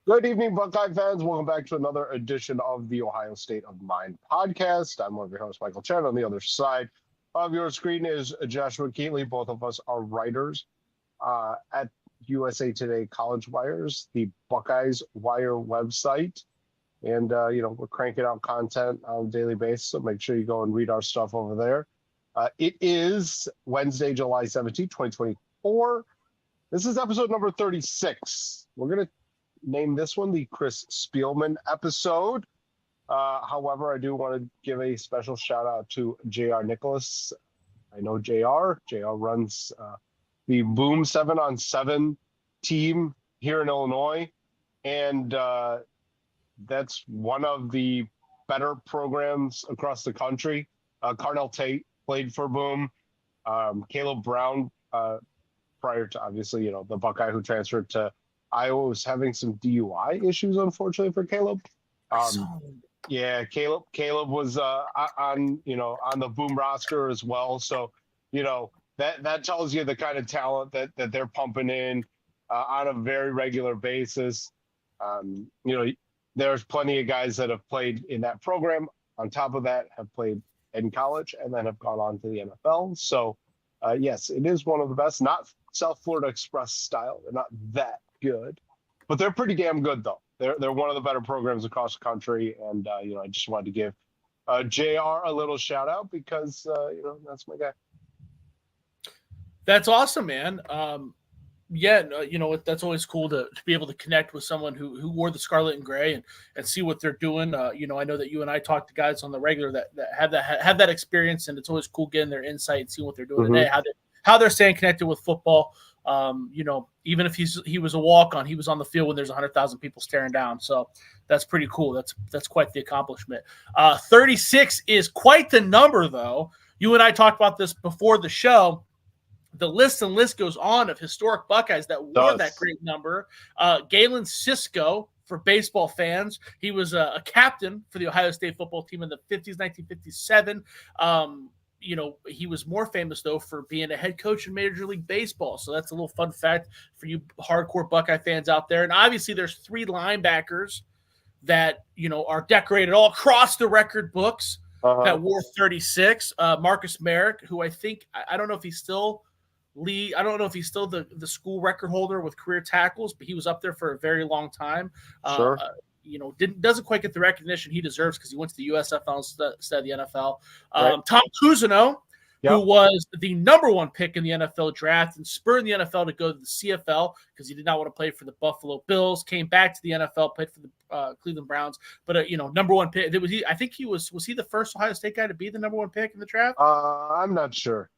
Good evening, Buckeye fans. Welcome back to another edition of the Ohio State of Mind podcast. I'm one of your hosts, Michael Chen. On the other side of your screen is Joshua Keatley. Both of us are writers at USA Today College Wires, the Buckeyes Wire website. And, we're cranking out content on a daily basis, so make sure you go and read our stuff over there. It is Wednesday, July 17th, 2024. This is episode number 36. We're going to name this one the Chris Spielman episode. However, I do want to give a special shout out to JR Nicholas. I know JR. JR runs the Boom 7-on-7 team here in Illinois. And that's one of the better programs across the country. Carnell Tate played for Boom. Caleb Brown, prior to obviously, the Buckeye who transferred to Iowa, was having some DUI issues, unfortunately, for Caleb. Yeah, Caleb was on the Boom roster as well. So, that tells you the kind of talent that they're pumping in on a very regular basis. There's plenty of guys that have played in that program. On top of that, have played in college and then have gone on to the NFL. So, yes, it is one of the best. Not South Florida Express style. They're not that good, but they're pretty damn good though. They're one of the better programs across the country, and I just wanted to give JR a little shout out because that's my guy. That's awesome, man. That's always cool to be able to connect with someone who wore the scarlet and gray and see what they're doing. I know that you and I talk to guys on the regular that have that experience, and it's always cool getting their insight and seeing what they're doing today, how they're staying connected with football. Even if he was a walk-on, he was on the field when there's 100,000 people staring down. So that's pretty cool. That's quite the accomplishment. 36 is quite the number, though. You and I talked about this before the show. The list goes on of historic Buckeyes that wore that great number. Galen Cisco, for baseball fans, he was a captain for the Ohio State football team in the 50s, 1957. He was more famous, though, for being a head coach in Major League Baseball. So that's a little fun fact for you hardcore Buckeye fans out there. And obviously there's three linebackers that, are decorated all across the record books that wore 36. Marcus Merrick, who I don't know if he's still the school record holder with career tackles, but he was up there for a very long time. Sure. Doesn't quite get the recognition he deserves because he went to the USFL instead of the NFL. Right. Tom Cousineau, who was the number one pick in the NFL draft and spurred the NFL to go to the CFL because he did not want to play for the Buffalo Bills, came back to the NFL, played for the Cleveland Browns, but number one pick. Was he the first Ohio State guy to be the number one pick in the draft? I'm not sure.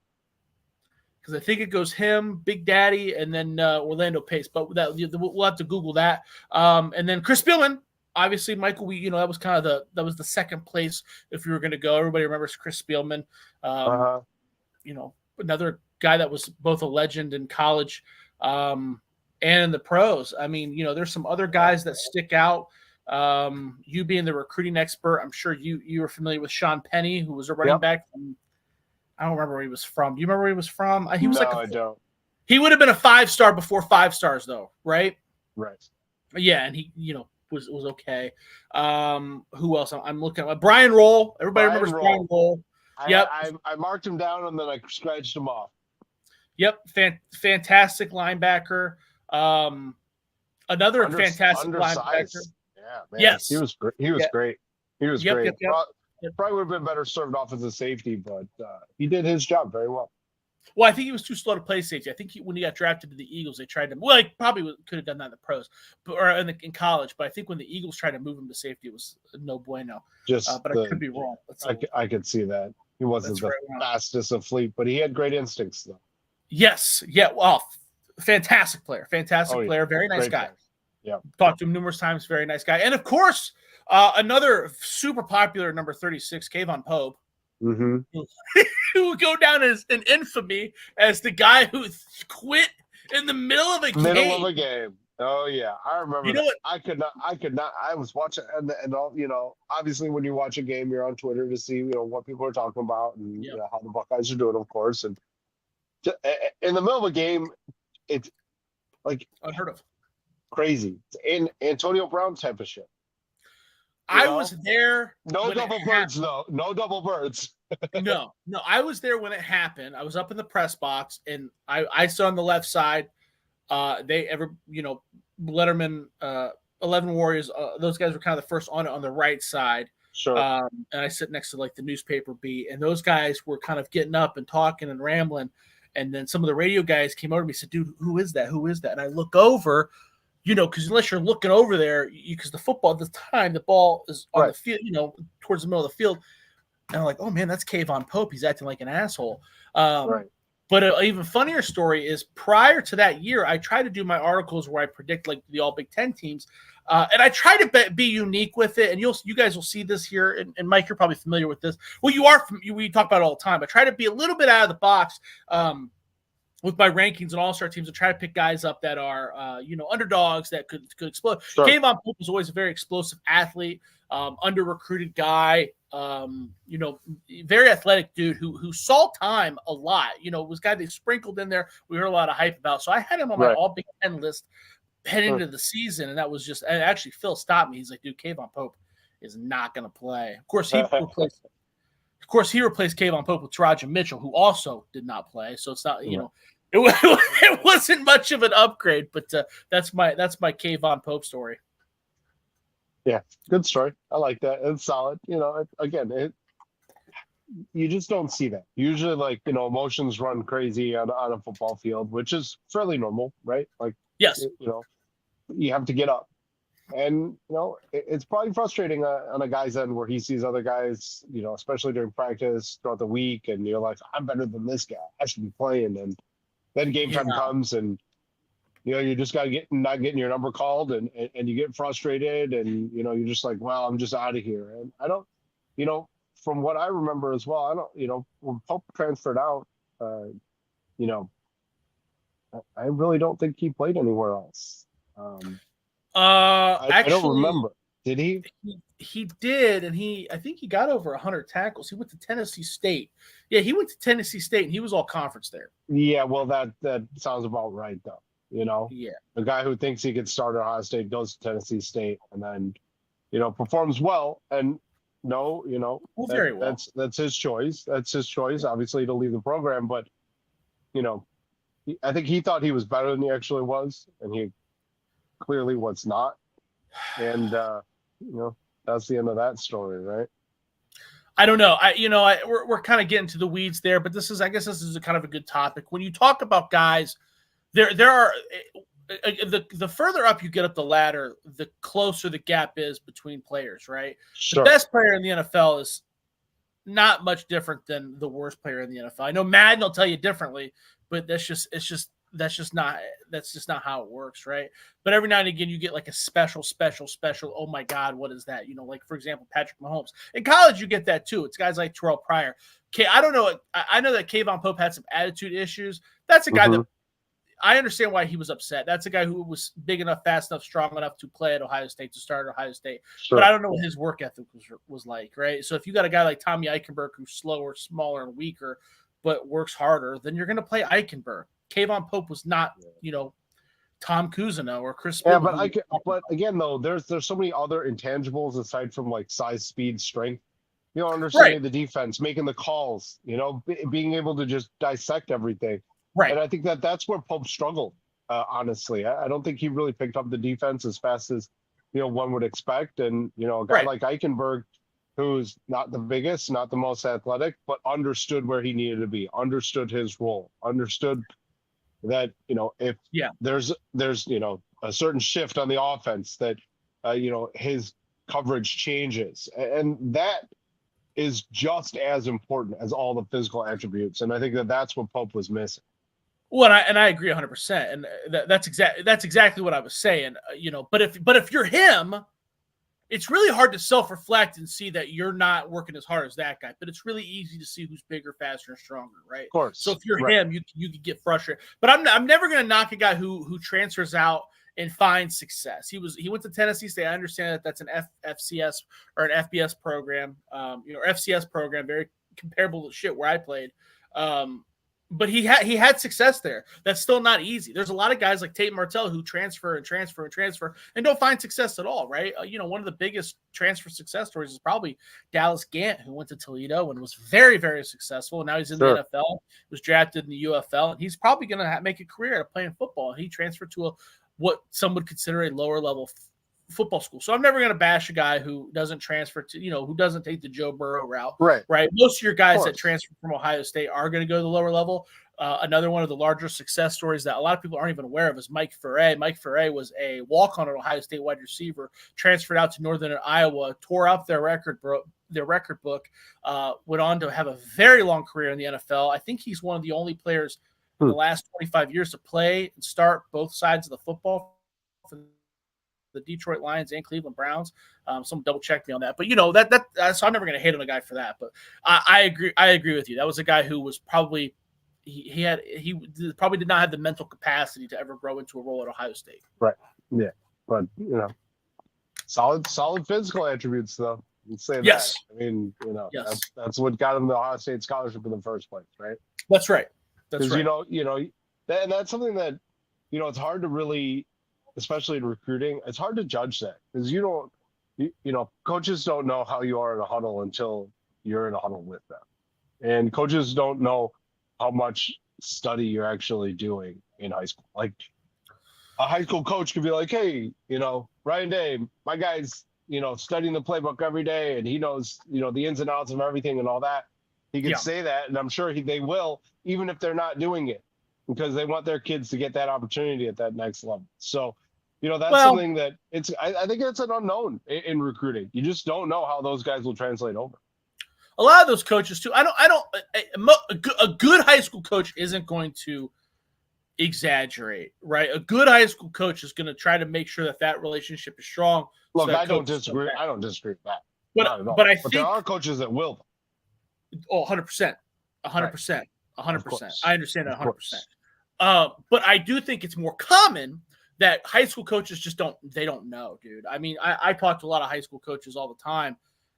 Because I think it goes him, Big Daddy, and then Orlando Pace. But we'll have to Google that. And then Chris Spielman, obviously, Michael. That was kind of the second place if you were going to go. Everybody remembers Chris Spielman. Another guy that was both a legend in college and in the pros. I mean, there's some other guys that stick out. You being the recruiting expert, I'm sure you are familiar with Sean Penny, who was a running back from. I don't remember where he was from. Do you remember where he was from? He was I don't. He would have been a 5-star before 5 stars, though, right? Right. Yeah, and he, was okay. Who else? I'm looking at Brian Roll. Everybody remembers Brian Roll. Yep. I marked him down and then I scratched him off. Yep. Fantastic linebacker. Another fantastic linebacker. Yeah, man. Yes. He was great. He was great. Yep. Probably would have been better served off as a safety, but he did his job very well. Well, I think he was too slow to play safety. I think when he got drafted to the Eagles, they tried to. Well, he probably could have done that in the pros, or in college. But I think when the Eagles tried to move him to safety, it was no bueno. I could be wrong. I could see that he wasn't the fastest of fleet, but he had great instincts, though. Yes. Yeah. Well, fantastic player. Player. Very nice guy. Yeah. Talked to him numerous times. Very nice guy. And of course, another super popular number 36, Kayvon Pope. Mm-hmm. Who would go down as an infamy as the guy who quit in the middle of a game. Oh yeah, I remember. You know what? I could not. I was watching, and all. Obviously, when you watch a game, you're on Twitter to see what people are talking about and how the Buckeyes are doing, of course. And in the middle of a game, it's like unheard of. crazy. In Antonio Brown type of shit. I was there. No double birds, though. No double birds. No, I was there when it happened. I was up in the press box, and I saw on the left side. Letterman, 11 Warriors. Those guys were kind of the first on it on the right side. Sure. And I sit next to like the newspaper beat, and those guys were kind of getting up and talking and rambling. And then some of the radio guys came over to me and said, "Dude, who is that? Who is that?" And I look over, because unless you're looking over there, because the football at the time, the ball is on the field, towards the middle of the field. And I'm like, "Oh man, that's Kayvon Pope. He's acting like an asshole." Right. But an even funnier story is prior to that year, I try to do my articles where I predict like the all Big Ten teams. And I try to be unique with it. And you guys will see this here. And Mike, you're probably familiar with this. Well, we talk about it all the time. I try to be a little bit out of the box with my rankings and all-star teams and try to pick guys up that are, underdogs that could explode. Sure. Kayvon Pope was always a very explosive athlete, under-recruited guy, very athletic dude who saw time a lot. Was a guy they sprinkled in there. We heard a lot of hype about. So I had him on my all Big Ten list heading into the season, and that was just. And actually, Phil stopped me. He's like, "Dude, Kayvon Pope is not going to play." Of course, he replaced. Of course, he replaced Kayvon Pope with Taraja Mitchell, who also did not play. So it's not, it wasn't much of an upgrade. But that's my Kayvon Pope story. Yeah, good story. I like that. It's solid. You just don't see that. Usually, emotions run crazy on a football field, which is fairly normal, right? Like, yes, you have to get up. And, it's probably frustrating on a guy's end where he sees other guys, especially during practice throughout the week. And you're like, I'm better than this guy. I should be playing. And then game time comes and, you just got to not getting your number called and you get frustrated and, you're just like, well, I'm just out of here. And I don't, from what I remember as well, I don't, when Pope transferred out, I really don't think he played anywhere else. I don't remember. Did he? He did, and I think he got over 100 tackles. He went to Tennessee State. Yeah, he went to Tennessee State, and he was all conference there. Yeah, well, that sounds about right, though. Yeah, a guy who thinks he could start at Ohio State goes to Tennessee State, and then, performs well. And very well. That's his choice. That's his choice, obviously, to leave the program. But, I think he thought he was better than he actually was, and he clearly was not. And that's the end of that story, right? I don't know. We're kind of getting to the weeds there, but I guess this is a kind of a good topic. When you talk about guys, there are the further up you get up the ladder, the closer the gap is between players, right? Sure. The best player in the NFL is not much different than the worst player in the NFL. I know Madden will tell you differently, but that's just not how it works, right? But every now and again you get like a special, oh my God, what is that? Like for example, Patrick Mahomes. In college you get that too. It's guys like Terrell Pryor. I don't know. I know that Kayvon Pope had some attitude issues. That's a guy that I understand why he was upset. That's a guy who was big enough, fast enough, strong enough to play at Ohio State, to start at Ohio State. Sure. But I don't know what his work ethic was like, right? So if you got a guy like Tommy Eichenberg who's slower, smaller, and weaker, but works harder, then you're going to play Eichenberg. Kayvon Pope was not, Tom Cousineau or Chris. Yeah, but again, though, there's so many other intangibles aside from like size, speed, strength. Understanding the defense, making the calls, being able to just dissect everything. Right. And I think that's where Pope struggled, honestly. I don't think he really picked up the defense as fast as, one would expect. And, a guy like Eichenberg, who's not the biggest, not the most athletic, but understood where he needed to be, understood his role, understood that, if there's a certain shift on the offense that, his coverage changes. And that is just as important as all the physical attributes. And I think that's what Pope was missing. Well, and I agree 100%, and that's exactly what I was saying. But if you're him, it's really hard to self-reflect and see that you're not working as hard as that guy. But it's really easy to see who's bigger, faster, and stronger, right? Of course. So if you're him, you could get frustrated. But I'm never going to knock a guy who transfers out and finds success. He went to Tennessee State. I understand that that's an FCS or an FBS program, FCS program, very comparable to shit where I played. But he had success there. That's still not easy. There's a lot of guys like Tate Martell who transfer and don't find success at all, right? One of the biggest transfer success stories is probably Dallas Gant, who went to Toledo and was very, very successful. And now he's in the NFL, was drafted in the UFL, and he's probably going to make a career out of playing football. And he transferred to what some would consider a lower level football school. So I'm never going to bash a guy who doesn't transfer to, who doesn't take the Joe Burrow route. Right. Most of your guys that transfer from Ohio State are going to go to the lower level. Another one of the larger success stories that a lot of people aren't even aware of is Mike Ferre. Mike Ferre was a walk-on at Ohio State wide receiver, transferred out to Northern Iowa, tore up their record book, went on to have a very long career in the NFL. I think he's one of the only players in the last 25 years to play and start both sides of the football for the Detroit Lions and Cleveland Browns. Someone double check me on that, but so I'm never going to hate on a guy for that. But I agree with you. That was a guy who was probably he probably did not have the mental capacity to ever grow into a role at Ohio State. Right. Yeah. But solid physical attributes though. Let's say yes. That. I mean, that's what got him the Ohio State scholarship in the first place, right? That's right. That's right. And that's something that it's hard to really, especially in recruiting, it's hard to judge that because coaches don't know how you are in a huddle until you're in a huddle with them, and coaches don't know how much study you're actually doing in high school. Like a high school coach could be like, hey, Ryan Day, my guy's studying the playbook every day, and he knows the ins and outs of everything and all that. He could say that, and I'm sure they will, even if they're not doing it, because they want their kids to get that opportunity at that next level. So, that's something that I think it's an unknown in recruiting. You just don't know how those guys will translate over. A lot of those coaches too. A good high school coach isn't going to exaggerate, right? A good high school coach is going to try to make sure that relationship is strong. Look, I don't disagree. I don't disagree with that. But I think there are coaches that will. 100%, 100%, 100%. I understand that 100%. But I do think it's more common that high school coaches just don't know, dude. I mean, I talk to a lot of high school coaches all the time,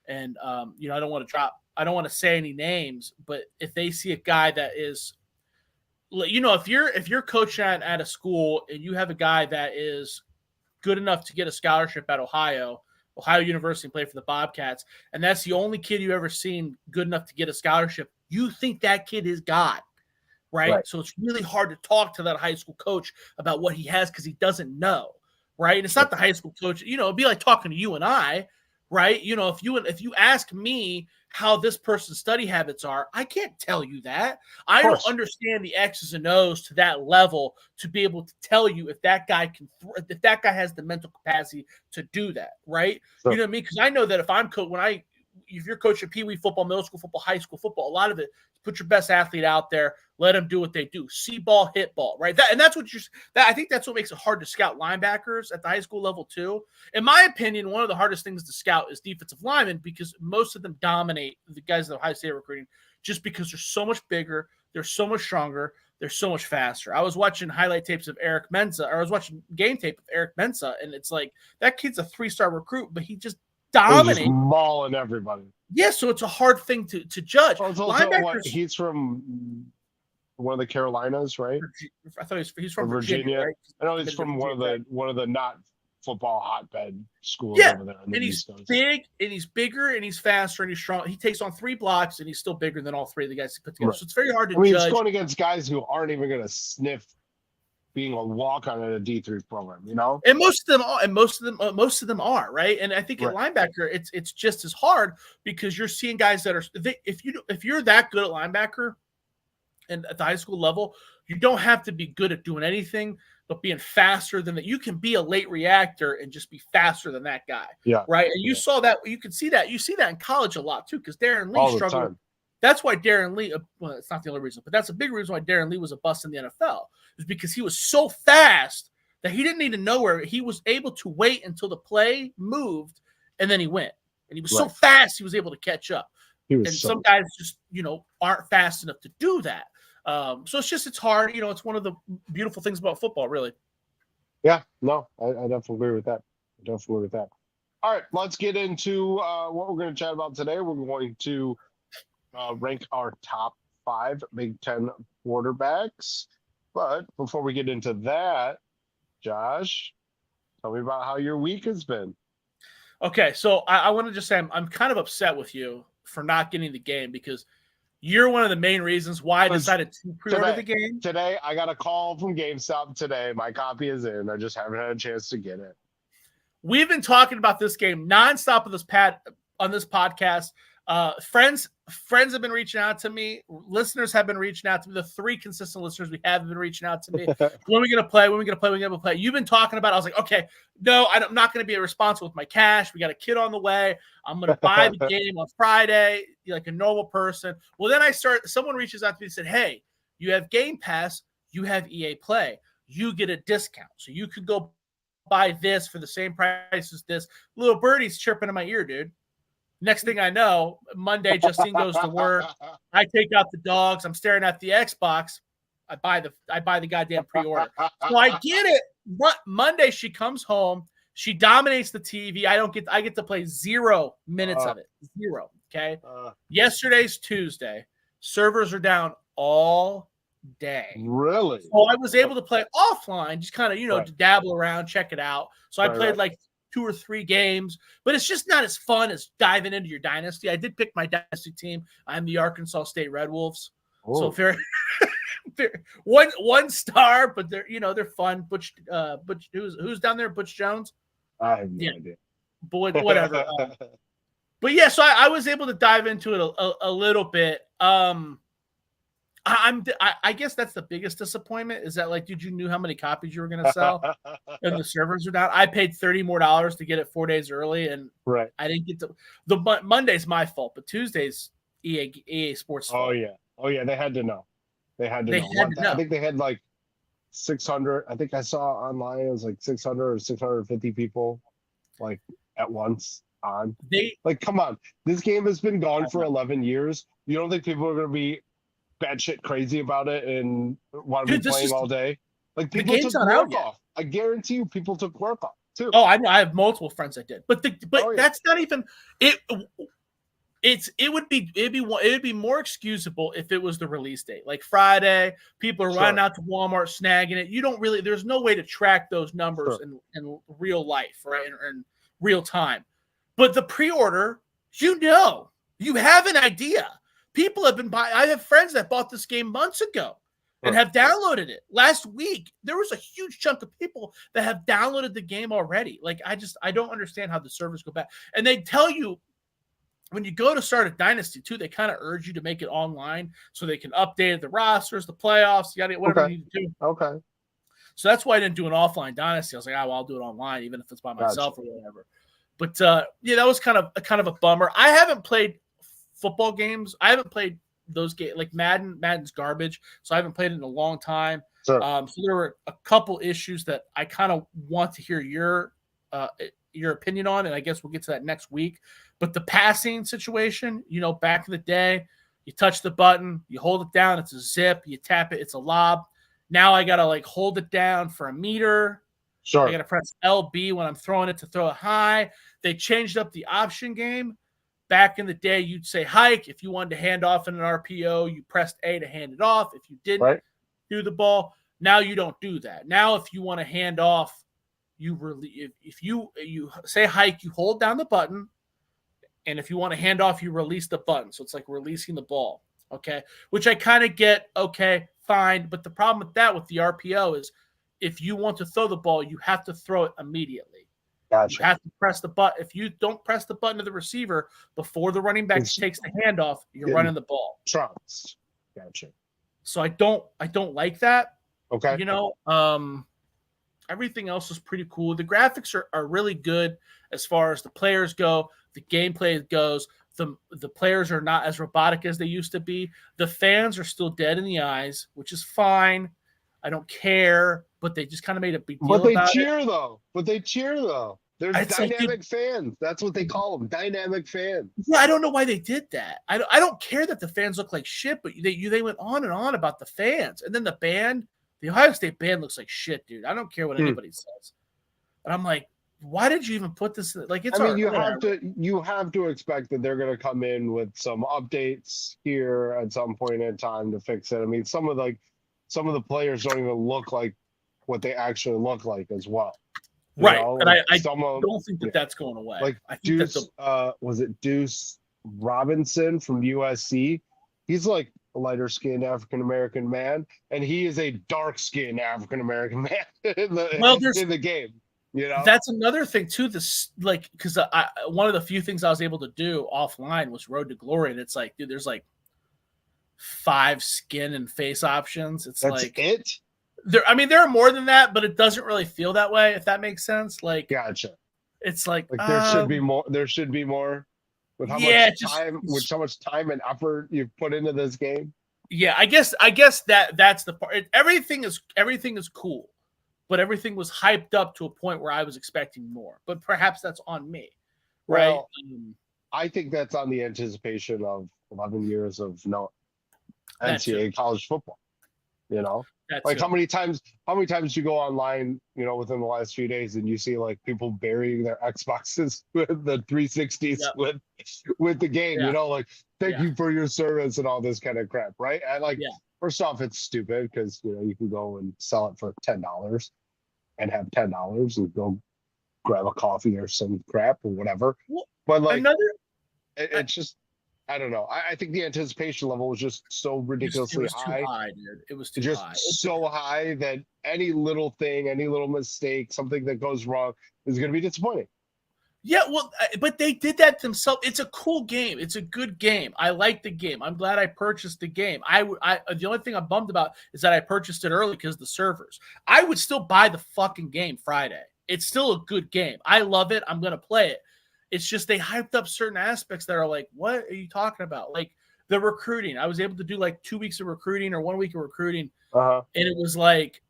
and I don't want to say any names, but if they see a guy that is, if you're coaching at a school and you have a guy that is good enough to get a scholarship at Ohio University and play for the Bobcats, and that's the only kid you ever seen good enough to get a scholarship, you think that kid is God. Right? So it's really hard to talk to that high school coach about what he has because he doesn't know, right? And it's not the high school coach. It'd be like talking to you and I, right? If you ask me how this person's study habits are, I can't tell you that. I don't understand the X's and O's to that level to be able to tell you if that guy if that guy has the mental capacity to do that, right? Sure. You know what I mean? Because I know that if you're coaching Pee Wee football, middle school football, high school football, a lot of it, put your best athlete out there, let them do what they do. See ball, hit ball, right? I think that's what makes it hard to scout linebackers at the high school level too. In my opinion, one of the hardest things to scout is defensive linemen because most of them dominate the guys that Ohio State are recruiting just because they're so much bigger, they're so much stronger, they're so much faster. I was watching highlight tapes of Eric Mensa, or I was watching game tape of Eric Mensa, and it's like that kid's a 3-star recruit, but he just dominating, mauling everybody. Yeah, so it's a hard thing to judge. He's from one of the Carolinas, right? I thought he's from Virginia. Right? I know he's from one of the not football hotbed schools over there. And he's big, and he's bigger, and he's faster, and he's strong. He takes on 3 blocks, and he's still bigger than all 3 of the guys he put together. Right. So it's very hard to judge. He's going against guys who aren't even going to sniff being a walk-on at a D3 program, And most of them are, right? And I think at linebacker, it's just as hard because you're seeing guys that are if you're that good at linebacker and at the high school level, you don't have to be good at doing anything but being faster than that. You can be a late reactor and just be faster than that guy. Yeah. Right. And you saw that, you can see that. You see that in college a lot too, because Darren Lee struggled. That's why Darren Lee, well, it's not the only reason, but that's a big reason why Darren Lee was a bust in the NFL, is because he was so fast that he didn't need to know where he was able to wait until the play moved and then he went. And he was so fast, he was able to catch up. And some guys just, aren't fast enough to do that. So it's hard. It's one of the beautiful things about football, really. Yeah, no, I definitely agree with that. All right, let's get into what we're going to chat about today. We're going to rank our top 5 Big Ten quarterbacks. But before we get into that, Josh, tell me about how your week has been. Okay, so I want to just say I'm kind of upset with you for not getting the game because you're one of the main reasons why I decided to pre-order the game. Today, I got a call from GameStop today. My copy is in. I just haven't had a chance to get it. We've been talking about this game nonstop on this podcast. Friends have been reaching out to me. Listeners have been reaching out to me. The 3 consistent listeners we have been reaching out to me. When are we going to play? When are we going to play? When are we going to play? You've been talking about it. I was like, okay, no, I'm not going to be irresponsible with my cash. We got a kid on the way. I'm going to buy the game on Friday like a normal person. Well, then someone reaches out to me and said, hey, you have Game Pass. You have EA Play. You get a discount. So you could go buy this for the same price as this. Little birdie's chirping in my ear, dude. Next thing I know, Monday, Justine goes to work. I take out the dogs. I'm staring at the Xbox. I buy the goddamn pre-order. So I get it. Monday, she comes home. She dominates the TV. I get to play 0 minutes of it. 0. Okay. Yesterday's Tuesday. Servers are down all day. Really? So I was able to play offline, just kind of, to dabble around, check it out. So I played like 2 or 3 games, but it's just not as fun as diving into your dynasty. I did pick my dynasty team. I'm the Arkansas State Red Wolves. Oh. So very one star, but they're fun. Butch who's down there? Butch Jones? I have no idea. Boy, whatever. But yeah, so I was able to dive into it a little bit. I guess that's the biggest disappointment is that, like, dude, you knew how many copies you were going to sell and the servers are down. I paid $30 more to get it 4 days early, and I didn't get the Monday's my fault, but Tuesday's EA Sports fault. Oh yeah, they had to know. I think they had like 600. I think I saw online it was like 600 or 650 people like at once on. Come on. This game has been gone for 11 years. You don't think people are going to be batshit crazy about it and want to be playing all day? Like, people took work off. I guarantee you, people took work off too. Oh, I know. I have multiple friends that did, but that's not even it. It'd be more excusable if it was the release date, like Friday. People are running out to Walmart, snagging it. You don't really. There's no way to track those numbers in real life, right? In real time. But the pre-order, you have an idea. People have been buying. I have friends that bought this game months ago and have downloaded it. Last week, there was a huge chunk of people that have downloaded the game already. Like, I don't understand how the servers go back. And they tell you when you go to start a dynasty too, they kind of urge you to make it online so they can update the rosters, the playoffs, whatever you need to do. Okay. So that's why I didn't do an offline dynasty. I was like, I'll do it online, even if it's by myself or whatever. But that was kind of a bummer. I haven't played football games. I haven't played those games like Madden. Madden's garbage, so I haven't played it in a long time. So there were a couple issues that I kind of want to hear your opinion on, and I guess we'll get to that next week. But the passing situation, back in the day, you touch the button, you hold it down, it's a zip, you tap it, it's a lob. Now I gotta hold it down for a meter. I gotta press LB when I'm throwing it to throw it high. They changed up the option game. Back in the day, you'd say hike. If you wanted to hand off in an RPO, you pressed A to hand it off. If you didn't do the ball, now you don't do that. Now, if you want to hand off, if you say hike, you hold down the button, and if you want to hand off, you release the button. So it's like releasing the ball, okay? Which I kind of get, okay, fine. But the problem with the RPO is if you want to throw the ball, you have to throw it immediately. Gotcha. You have to press the button. If you don't press the button to the receiver before the running back takes the handoff, you're running the ball. Trumps. Gotcha. So I don't like that. Okay. Everything else is pretty cool. The graphics are really good as far as the players go. The gameplay goes. The players are not as robotic as they used to be. The fans are still dead in the eyes, which is fine. I don't care, but they just kind of made a big deal about it. But they cheer, though. There's dynamic fans. That's what they call them, dynamic fans. Yeah, I don't know why they did that. I don't care that the fans look like shit, but they went on and on about the fans. And then the Ohio State band looks like shit, dude. I don't care what anybody says. And I'm like, why did you even put this? Like, it's I mean, whatever. you have to expect that they're going to come in with some updates here at some point in time to fix it. I mean, some of the players don't even look like what they actually look like as well. You Right. know, And like I some of don't think yeah, that that's going away. like I think that Deuce, was it Deuce Robinson from USC? He's like a lighter skinned African American man, and he is a dark skinned African American man well, there's in the game. You know, that's another thing too. This like because I one of the few things I was able to do offline was Road to Glory, and it's like, dude, there's like 5 skin and face options. It's that's like it. I mean, there are more than that, but it doesn't really feel that way. If that makes sense, like Gotcha. it's like There should be more. There should be more with how yeah, much time, with so much time and effort you've put into this game. yeah. I guess that's the part. Everything is cool, but everything was hyped up to a point where I was expecting more. But perhaps that's on me, right? Well, I think that's on the anticipation of 11 years of no NCAA college football. You know, like how many times you go online, you know, within the last few days, and you see like people burying their Xboxes with the 360s with the game. You know, like thank you for your service and all this kind of crap, right? And like, first off, it's stupid because you know you can go and sell it for $10 and have $10 and go grab a coffee or some crap or whatever. But like it's just, I don't know. I think the anticipation level was just so ridiculously high. Too high, dude. It was too just high. So high that any little thing, any little mistake, something that goes wrong is going to be disappointing. Yeah, well, but they did that themselves. It's a cool game. It's a good game. I like the game. I'm glad I purchased the game. The only thing I'm bummed about is that I purchased it early because of the servers. I would still buy the fucking game Friday. It's still a good game. I love it. I'm going to play it. It's just they hyped up certain aspects that are like, what are you talking about? Like the recruiting. I was able to do like 2 weeks of recruiting or 1 week of recruiting. And it was like,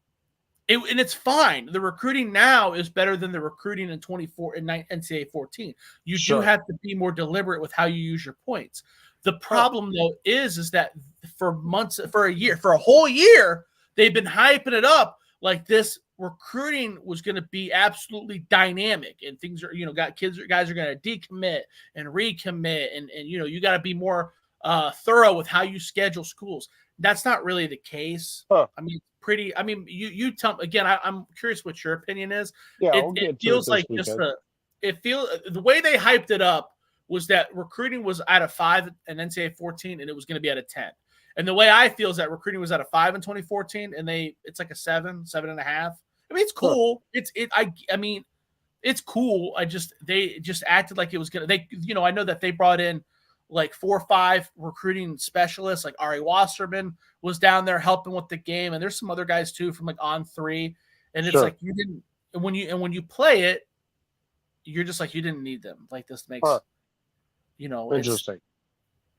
and it's fine. The recruiting now is better than the recruiting in NCAA 14. You do have to be more deliberate with how you use your points. The problem though is that for months, for a whole year, they've been hyping it up like this recruiting was going to be absolutely dynamic, and things are, you know, guys are going to decommit and recommit, and you know, you got to be more thorough with how you schedule schools. That's not really the case. I mean, you tell again. I'm curious what your opinion is. Yeah, it feels like just the way they hyped it up was that recruiting was at a 5 in NCAA 14, and it was going to be at a 10. And the way I feel is that recruiting was at a 5 in 2014, and it's like a 7.5. I mean, it's cool. I mean, it's cool. They just acted like it was gonna. I know that they brought in like 4 or 5 recruiting specialists. Like Ari Wasserman was down there helping with the game, and there's some other guys too from like On3. And it's like you didn't. And when you play it, you're just like, you didn't need them. Like, this makes interesting.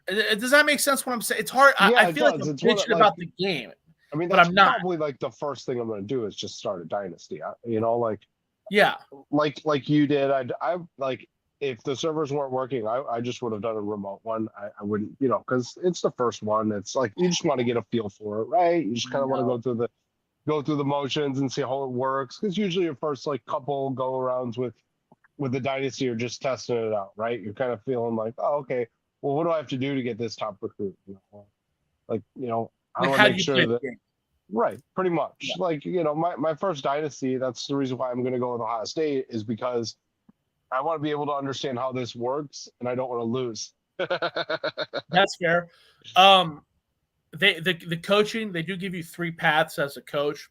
Does that make sense? What I'm saying? It's hard. I feel like I'm bitching about the game. I mean, but I'm not. Probably like the first thing I'm going to do is just start a dynasty. You know, like like you did. I like, if the servers weren't working, I just would have done a remote one. I wouldn't, you know, because it's the first one. It's like you just want to get a feel for it, right? You just kind of want to go through the motions and see how it works. Because usually your first like couple go arounds with the dynasty, you're just testing it out, right? You're kind of feeling like, oh, okay, well, what do I have to do to get this top recruit? You know, like, you know, I want to make sure that. Right, pretty much. Yeah. Like, you know, my first dynasty, that's the reason why I'm going to go with Ohio State, is because I want to be able to understand how this works, and I don't want to lose. That's fair. The coaching, they do give you 3 paths as a coach.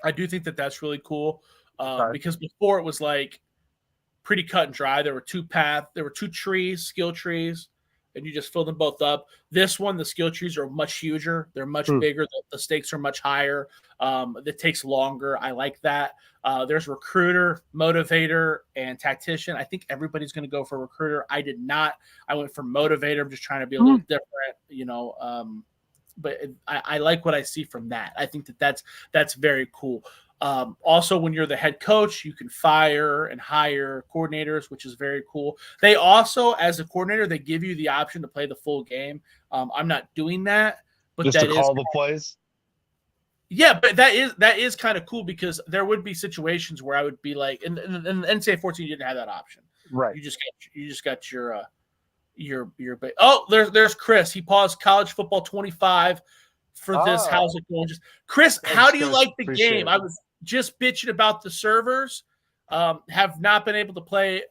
I do think that that's really cool, because before it was like pretty cut and dry. There were 2 paths. There were 2 trees, skill trees, and you just fill them both up. This one, the skill trees are much huger. They're much bigger. The stakes are much higher. It takes longer. I like that. There's recruiter, motivator, and tactician. I think everybody's going to go for recruiter. I did not. I went for motivator. I'm just trying to be a little different, you know. But I like what I see from that. I think that's very cool. Also, when you're the head coach, you can fire and hire coordinators, which is very cool. They also, as a coordinator, they give you the option to play the full game. I'm not doing that, but just to call the plays. Yeah, but that is kind of cool because there would be situations where I would be like, in NCAA 14, you didn't have that option. Right. You just got your. Oh, there's Chris. He paused college football 25 for this. How's it going? Just Chris, how do you like the game? I was just bitching about the servers. Have not been able to play.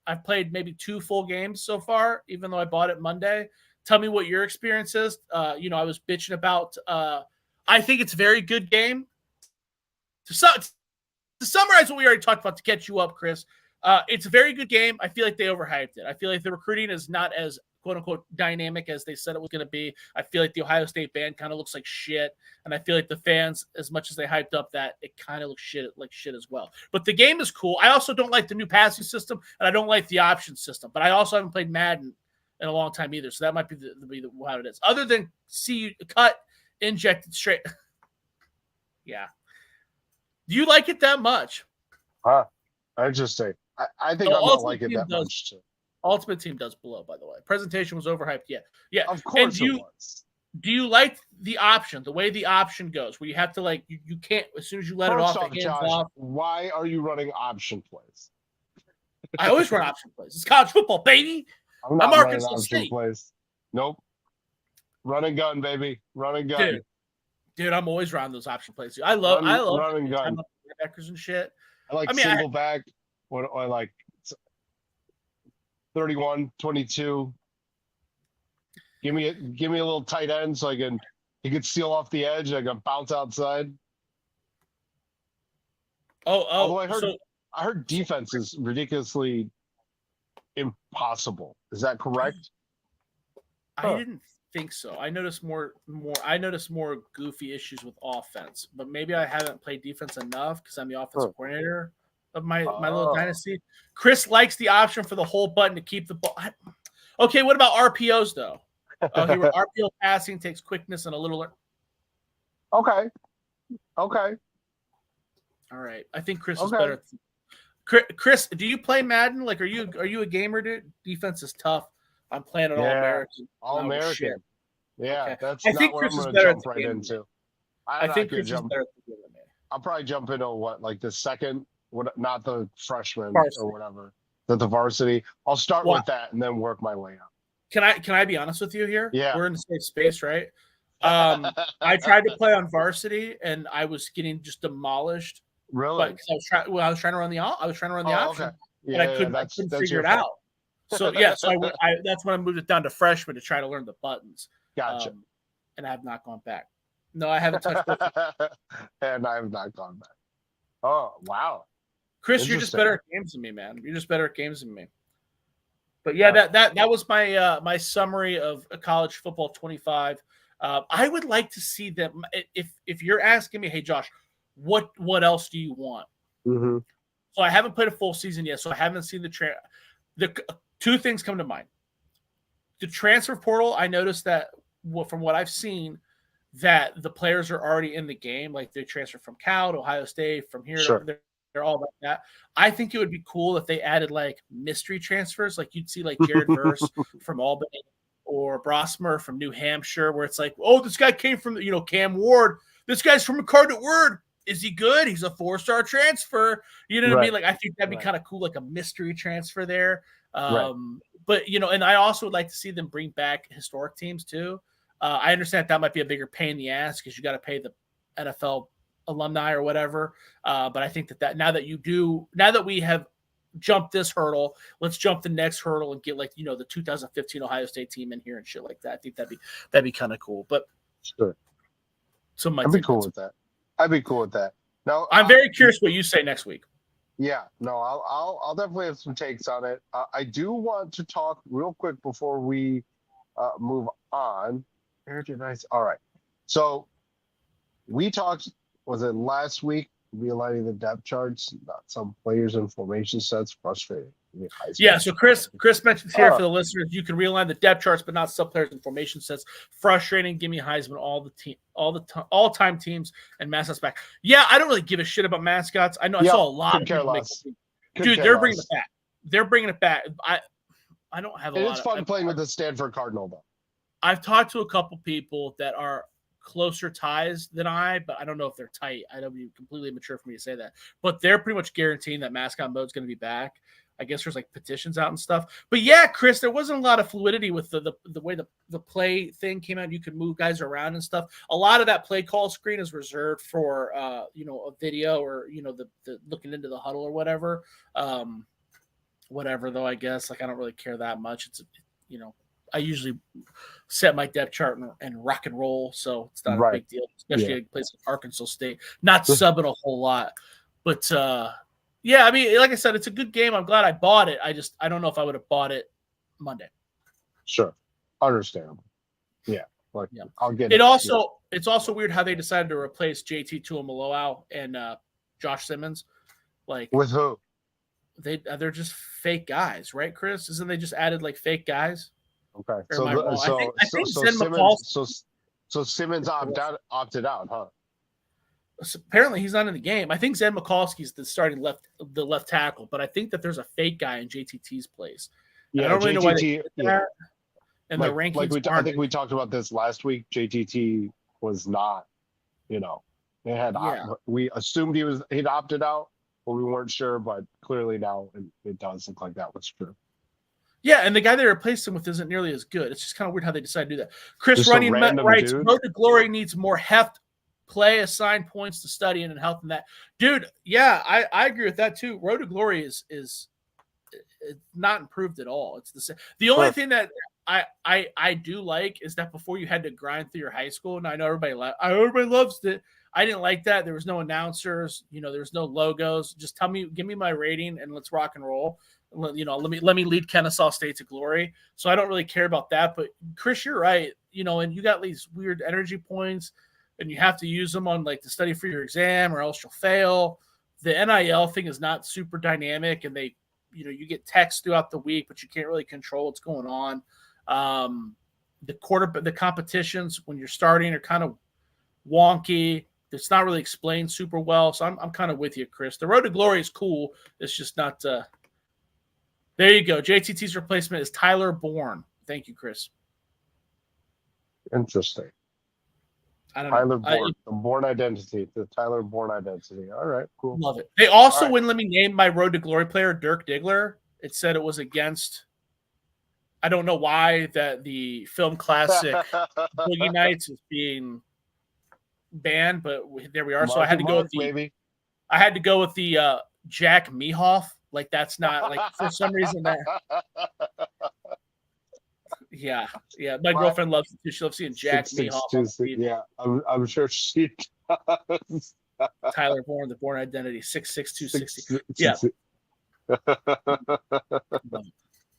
I've played maybe 2 full games so far, even though I bought it Monday. Tell me what your experience is. I was bitching about. I think it's a very good game. To summarize what we already talked about, to catch you up, Chris, it's a very good game. I feel like they overhyped it. I feel like the recruiting is not as quote unquote dynamic as they said it was going to be. I feel like the Ohio State band kind of looks like shit, and I feel like the fans, as much as they hyped up that, it kind of looks like shit as well. But the game is cool. I also don't like the new passing system, and I don't like the option system. But I also haven't played Madden in a long time either, so that might be how it is. Other than cut, injected straight. Yeah. Do you like it that much? Interesting. I think I'm not like it that much too. Ultimate Team does blow, by the way. Presentation was overhyped. Yeah. Of course it was. Do you like the option, the way the option goes, where you have to you can't, as soon as you let it off, it hands off? Why are you running option plays? I always run option plays. It's college football, baby. I'm not running option plays. Nope. Run and gun, baby. Run and gun. Dude, I'm always running those option plays. I love run and gun. Linebackers and shit. I like single back. What I like 31, 22. Give me a little tight end so he could steal off the edge. I can bounce outside. Although I heard defense is ridiculously impossible. Is that correct? I didn't think so. I noticed more goofy issues with offense, but maybe I haven't played defense enough because I'm the offensive coordinator of my little dynasty. Chris likes the option for the whole button to keep the ball. Okay, what about RPOs though? RPO passing takes quickness and a little. Okay. All right. I think Chris is better. Chris, do you play Madden? Like, are you a gamer, dude? Defense is tough. I'm playing an All-American. All-American. Yeah, okay. That's not what I'm going to jump right into. I think Chris is better at the game than me. I'll probably jump into the second, not the freshman or whatever, the varsity. I'll start with that and then work my way up. Can I be honest with you here? Yeah. We're in the same space, right? I tried to play on varsity and I was getting just demolished. Really? But I was trying to run the option. Okay. Yeah, but I couldn't figure it out. So that's when I moved it down to freshman to try to learn the buttons. Gotcha. And I have not gone back. No, I haven't touched it. And I have not gone back. Oh, wow. Chris, you're just better at games than me, man. You're just better at games than me. But yeah, that was my my summary of college football 25. I would like to see them. If you're asking me, hey Josh, what else do you want? Mm-hmm. So I haven't played a full season yet, so I haven't seen the 2 things come to mind. The transfer portal, I noticed that from what I've seen, that the players are already in the game. Like they transfer from Cal to Ohio State, from here to there. They're all like that. I think it would be cool if they added like mystery transfers. Like you'd see like Jared Verse from Albany or Brosmer from New Hampshire, where it's like, oh, this guy came from, Cam Ward. This guy's from Incarnate Word. Is he good? He's a 4-star transfer. You know what I mean? Like, I think that'd be kind of cool, like a mystery transfer there. But, and I also would like to see them bring back historic teams too. I understand that might be a bigger pain in the ass because you got to pay the NFL alumni or whatever. But I think that now that we have jumped this hurdle, let's jump the next hurdle and get the 2015 Ohio State team in here and shit like that. I think that'd be kind of cool. But sure. So I'd be cool with that. I'd be cool with that. Now, I'm very curious what you say next week. Yeah, no, I'll definitely have some takes on it. I do want to talk real quick before we move on. All right. So we talked, was it last week, realigning the depth charts, not some players and formation sets, frustrating. Yeah, so Chris mentions here for the listeners, you can realign the depth charts, but not sub players and formation sets. Frustrating. Give me Heisman all time teams and mascots back. Yeah, I don't really give a shit about mascots. I know I saw a lot of people they're bringing it back. They're bringing it back. I don't have a lot. It's fun playing with the Stanford Cardinal though. I've talked to a couple people that are closer ties than but I don't know if they're tight. I don't be completely mature for me to say that, but they're pretty much guaranteeing that mascot mode's going to be back. I guess there's like petitions out and stuff. But yeah, Chris, there wasn't a lot of fluidity with the way the play thing came out. You could move guys around and stuff. A lot of that play call screen is reserved for a video or the looking into the huddle or whatever. Whatever though, I guess like I don't really care that much. It's I usually set my depth chart and rock and roll, so it's not a big deal, especially in places like Arkansas State. Not subbing a whole lot, but yeah, I mean, like I said, it's a good game. I'm glad I bought it. I don't know if I would have bought it Monday. Sure, understandable. Yeah, I'll get it. It's also weird how they decided to replace JT Tuimoloau and Josh Simmons. Like with who? They're just fake guys, right, Chris? Isn't they just added like fake guys? Okay, I think so Simmons opted out, huh? Apparently he's not in the game. I think Zen McCoskey's the starting left tackle, but I think that there's a fake guy in JTT's place. Yeah, I don't really know why they did that. And the rankings I think we talked about this last week. JTT was not, we assumed he'd opted out, but we weren't sure. But clearly now it does look like that was true. Yeah, and the guy they replaced him with isn't nearly as good. It's just kind of weird how they decided to do that. Chris Runyon writes, Road to Glory needs more heft, play, assign points to study and health and that. Dude, yeah, I agree with that too. Road to Glory is it's not improved at all. It's the same. The only thing that I do like is that before you had to grind through your high school, and I know everybody loves it. I didn't like that. There was no announcers, there was no logos. Just give me my rating and let's rock and roll. Let me lead Kennesaw State to glory. So I don't really care about that. But Chris, you're right. And you got these weird energy points, and you have to use them on like to study for your exam, or else you'll fail. The NIL thing is not super dynamic, and they, you get texts throughout the week, but you can't really control what's going on. The competitions when you're starting are kind of wonky. It's not really explained super well. So I'm kind of with you, Chris. The Road to Glory is cool. It's just not. There you go. JTT's replacement is Tyler Bourne. Thank you, Chris. Interesting. I don't Tyler know. Bourne, the Bourne identity, the Tyler Bourne identity. All right, cool. Love it. They also wouldn't let me name my Road to Glory player, Dirk Diggler. It said it was against. I don't know why that the film classic Boogie Nights is being banned, but there we are. So I had to go with the Jack Mehoff. Like that's not like for some reason that. Yeah. My girlfriend loves it too. She loves seeing Jack Mehoff. Yeah, I'm sure she does. Tyler Bourne, the Bourne identity, 6'6", 260. Yeah.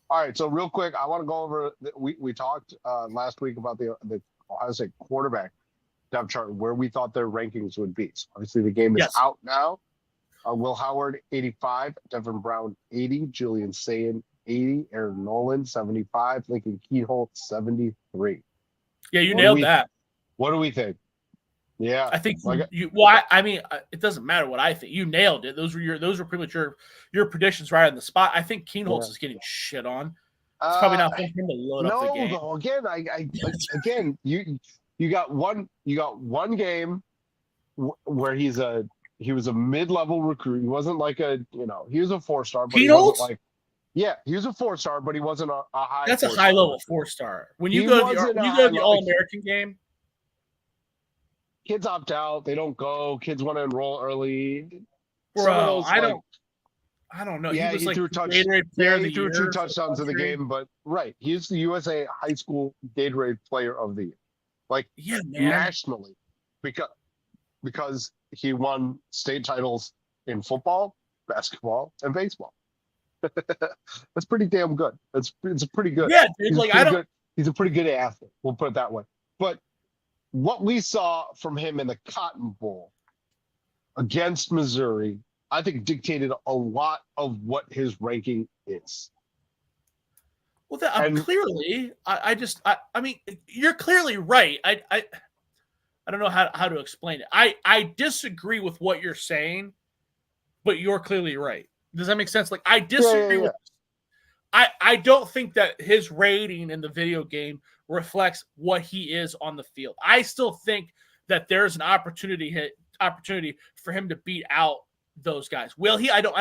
All right, so real quick, I want to go over. We talked last week about the Ohio State quarterback depth chart, where we thought their rankings would be. So obviously, the game is out now. Will Howard 85, Devin Brown 80, Julian Sayin 80, Aaron Nolan 75, Lincoln Keatholt 73. Yeah, you nailed that. What do we think? Yeah, I think I mean, it doesn't matter what I think. You nailed it. Those were pretty much your predictions right on the spot. I think Keatholt is getting shit on. It's probably not fun for him to load up the game. No, again, you got one game where he was a mid-level recruit. He wasn't like he was a 4-star, but he wasn't he was a 4-star, but he wasn't a high. That's a high-level 4-star. When you go to the All-American game, kids opt out. They don't go. Kids want to enroll early. Bro, I don't know. Yeah, he threw Gatorade 2 touchdowns in the game, but he's the USA High School Gatorade Player of the Year, nationally, because he won state titles in football, basketball, and baseball. That's pretty damn good. It's pretty good. Yeah, dude. He's a pretty good athlete. We'll put it that way. But what we saw from him in the Cotton Bowl against Missouri, I think dictated a lot of what his ranking is. Well, clearly, I mean, you're clearly right. I don't know how to explain it. I disagree with what you're saying, but you're clearly right. Does that make sense? Like I disagree with. I don't think that his rating in the video game reflects what he is on the field. I still think that there's an opportunity for him to beat out those guys. Will he? I don't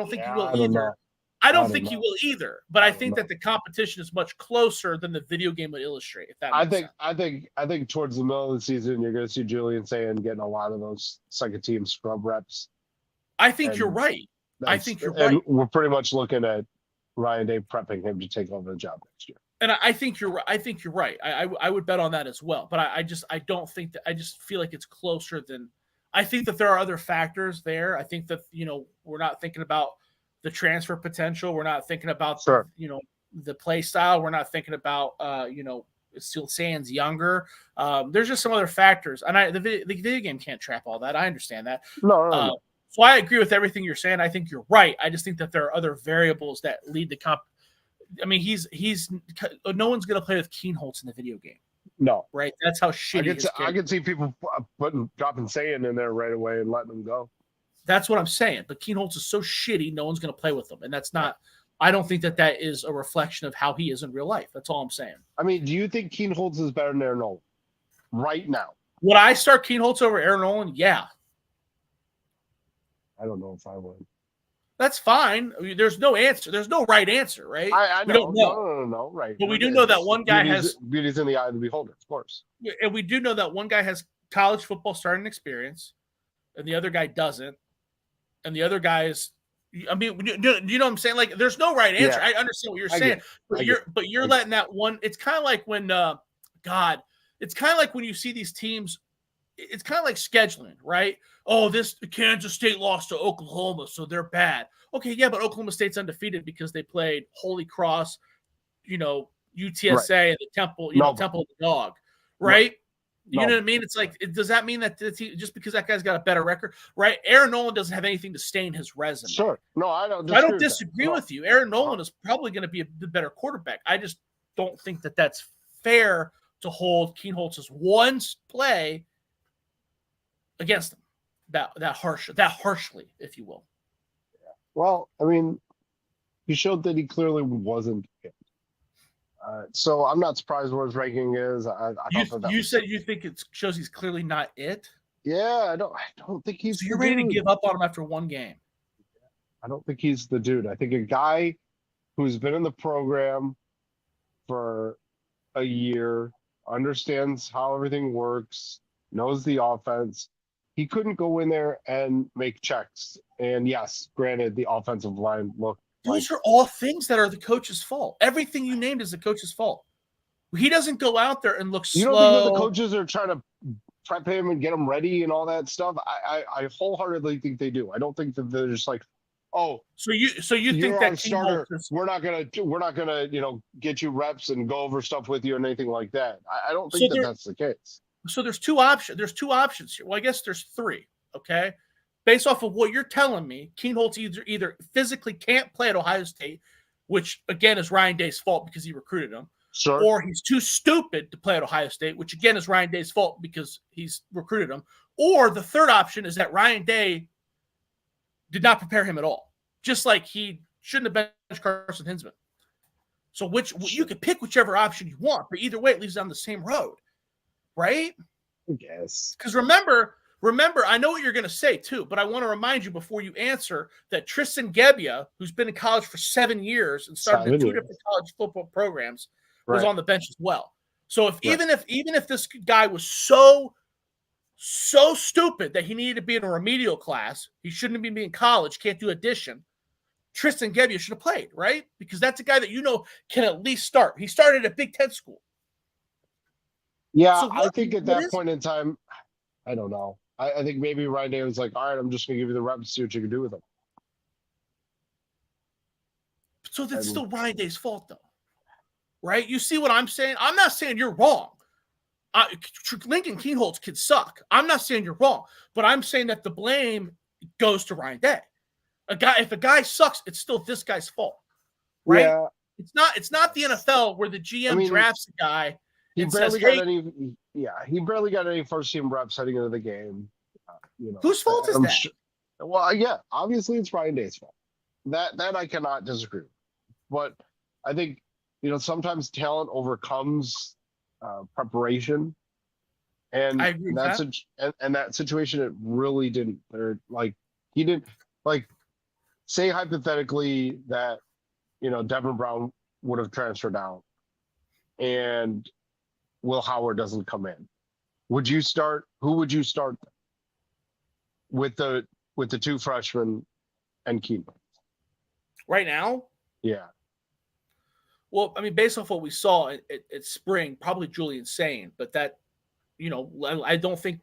think he will either. I don't think he will either. But I think that the competition is much closer than the video game would illustrate. If that makes sense. I think towards the middle of the season, you're going to see Julian Sand getting a lot of those second team scrub reps. I think you're right. I think you're right. And we're pretty much looking at Ryan Day prepping him to take over the job next year. And I think you're right. I think you're right. I would bet on that as well. But I don't think that. I just feel like it's closer than. I think that there are other factors there. I think that we're not thinking about the transfer potential. We're not thinking about the play style. We're not thinking about still Sands younger. There's just some other factors, and the video game can't trap all that. I understand that. No. So I agree with everything you're saying. I think you're right. I just think that there are other variables that lead to comp. I mean, he's no one's going to play with Keenholz in the video game. No, right? That's how shitty. I can see people dropping Sand in there right away and letting him go. That's what I'm saying. But Keenholz is so shitty, no one's going to play with him, and that's not. I don't think that is a reflection of how he is in real life. That's all I'm saying. I mean, do you think Keenholz is better than Aaron Nolan right now? Would I start Keenholz over Aaron Nolan? Yeah. I don't know if I would. That's fine. I mean, there's no answer. There's no right answer, right? I know. We don't know. No, right. But we do know that one guy has beauty's in the eye of the beholder, of course. And we do know that one guy has college football starting experience, and the other guy doesn't. And the other guy is. I mean, you know what I'm saying? Like, there's no right answer. Yeah. I understand what you're saying, but you're letting that one. It's kind of like when, it's kind of like when you see these teams. It's kind of like scheduling, right? Oh, this Kansas State lost to Oklahoma, so they're bad. Okay, yeah, but Oklahoma State's undefeated because they played Holy Cross, UTSA, right. And the Temple, Temple of the Dog, right? No. You know what I mean? It's like, does that mean that just because that guy's got a better record, right? Aaron Nolan doesn't have anything to stain his resume. Sure. No, I don't. I don't disagree with you. Aaron Nolan is probably going to be a better quarterback. I just don't think that that's fair to hold Keenholz's one play against him that harshly, if you will. Yeah. Well, I mean, he showed that he clearly wasn't it. So I'm not surprised where his ranking is. You said you think it shows he's clearly not it. Yeah, I don't think he's. So you're ready to give up on him after one game? I don't think he's the dude. I think a guy who's been in the program for a year, understands how everything works, knows the offense. He couldn't go in there and make checks. And yes, granted, the offensive line looked. Those are all things that are the coach's fault. Everything you named is the coach's fault. He doesn't go out there and look slow. You don't think that the coaches are trying to prep him and get him ready and all that stuff? I wholeheartedly think they do. I don't think that they're just like, oh, so you think that starter, we're not gonna get you reps and go over stuff with you and anything like that. I don't think that's the case. So there's two options. There's two options here. Well, I guess there's three. Okay, based off of what you're telling me, Keenholz either physically can't play at Ohio State, which again is Ryan Day's fault because he recruited him, sure. Or he's too stupid to play at Ohio State, which again is Ryan Day's fault because he's recruited him. Or the third option is that Ryan Day did not prepare him at all, just like he shouldn't have benched Carson Hinsman. So you could pick whichever option you want, but either way, it leads down the same road, right? I guess. Because remember, I know what you're going to say too, but I want to remind you before you answer that Tristan Gebbia, who's been in college for 7 years and started in two different college football programs, was on the bench as well. So even if this guy was so stupid that he needed to be in a remedial class, he shouldn't be in college, can't do addition, Tristan Gebbia should have played, right? Because that's a guy that can at least start. He started at Big Ten school. Yeah, so I think at that point in time, I don't know. I think maybe Ryan Day was like, all right, I'm just going to give you the reps, see what you can do with them. So that's still Ryan Day's fault, though, right? You see what I'm saying? I'm not saying you're wrong. Lincoln Keenholz could suck. I'm not saying you're wrong, but I'm saying that the blame goes to Ryan Day. If a guy sucks, it's still this guy's fault, right? Yeah. It's not the NFL where the GM drafts a guy. He barely got any first team reps heading into the game. Whose fault is that? Well, yeah, obviously it's Ryan Day's fault. That I cannot disagree with. But I think, sometimes talent overcomes preparation. And I agree with that's that. and that situation, it really didn't. He didn't like say hypothetically that Devin Brown would have transferred out, and Will Howard doesn't come in. Would you start? Who would you start with the two freshmen and Keatley? Right now? Yeah. Well, I mean, based off what we saw at spring, probably Julian Sane, but that, I don't think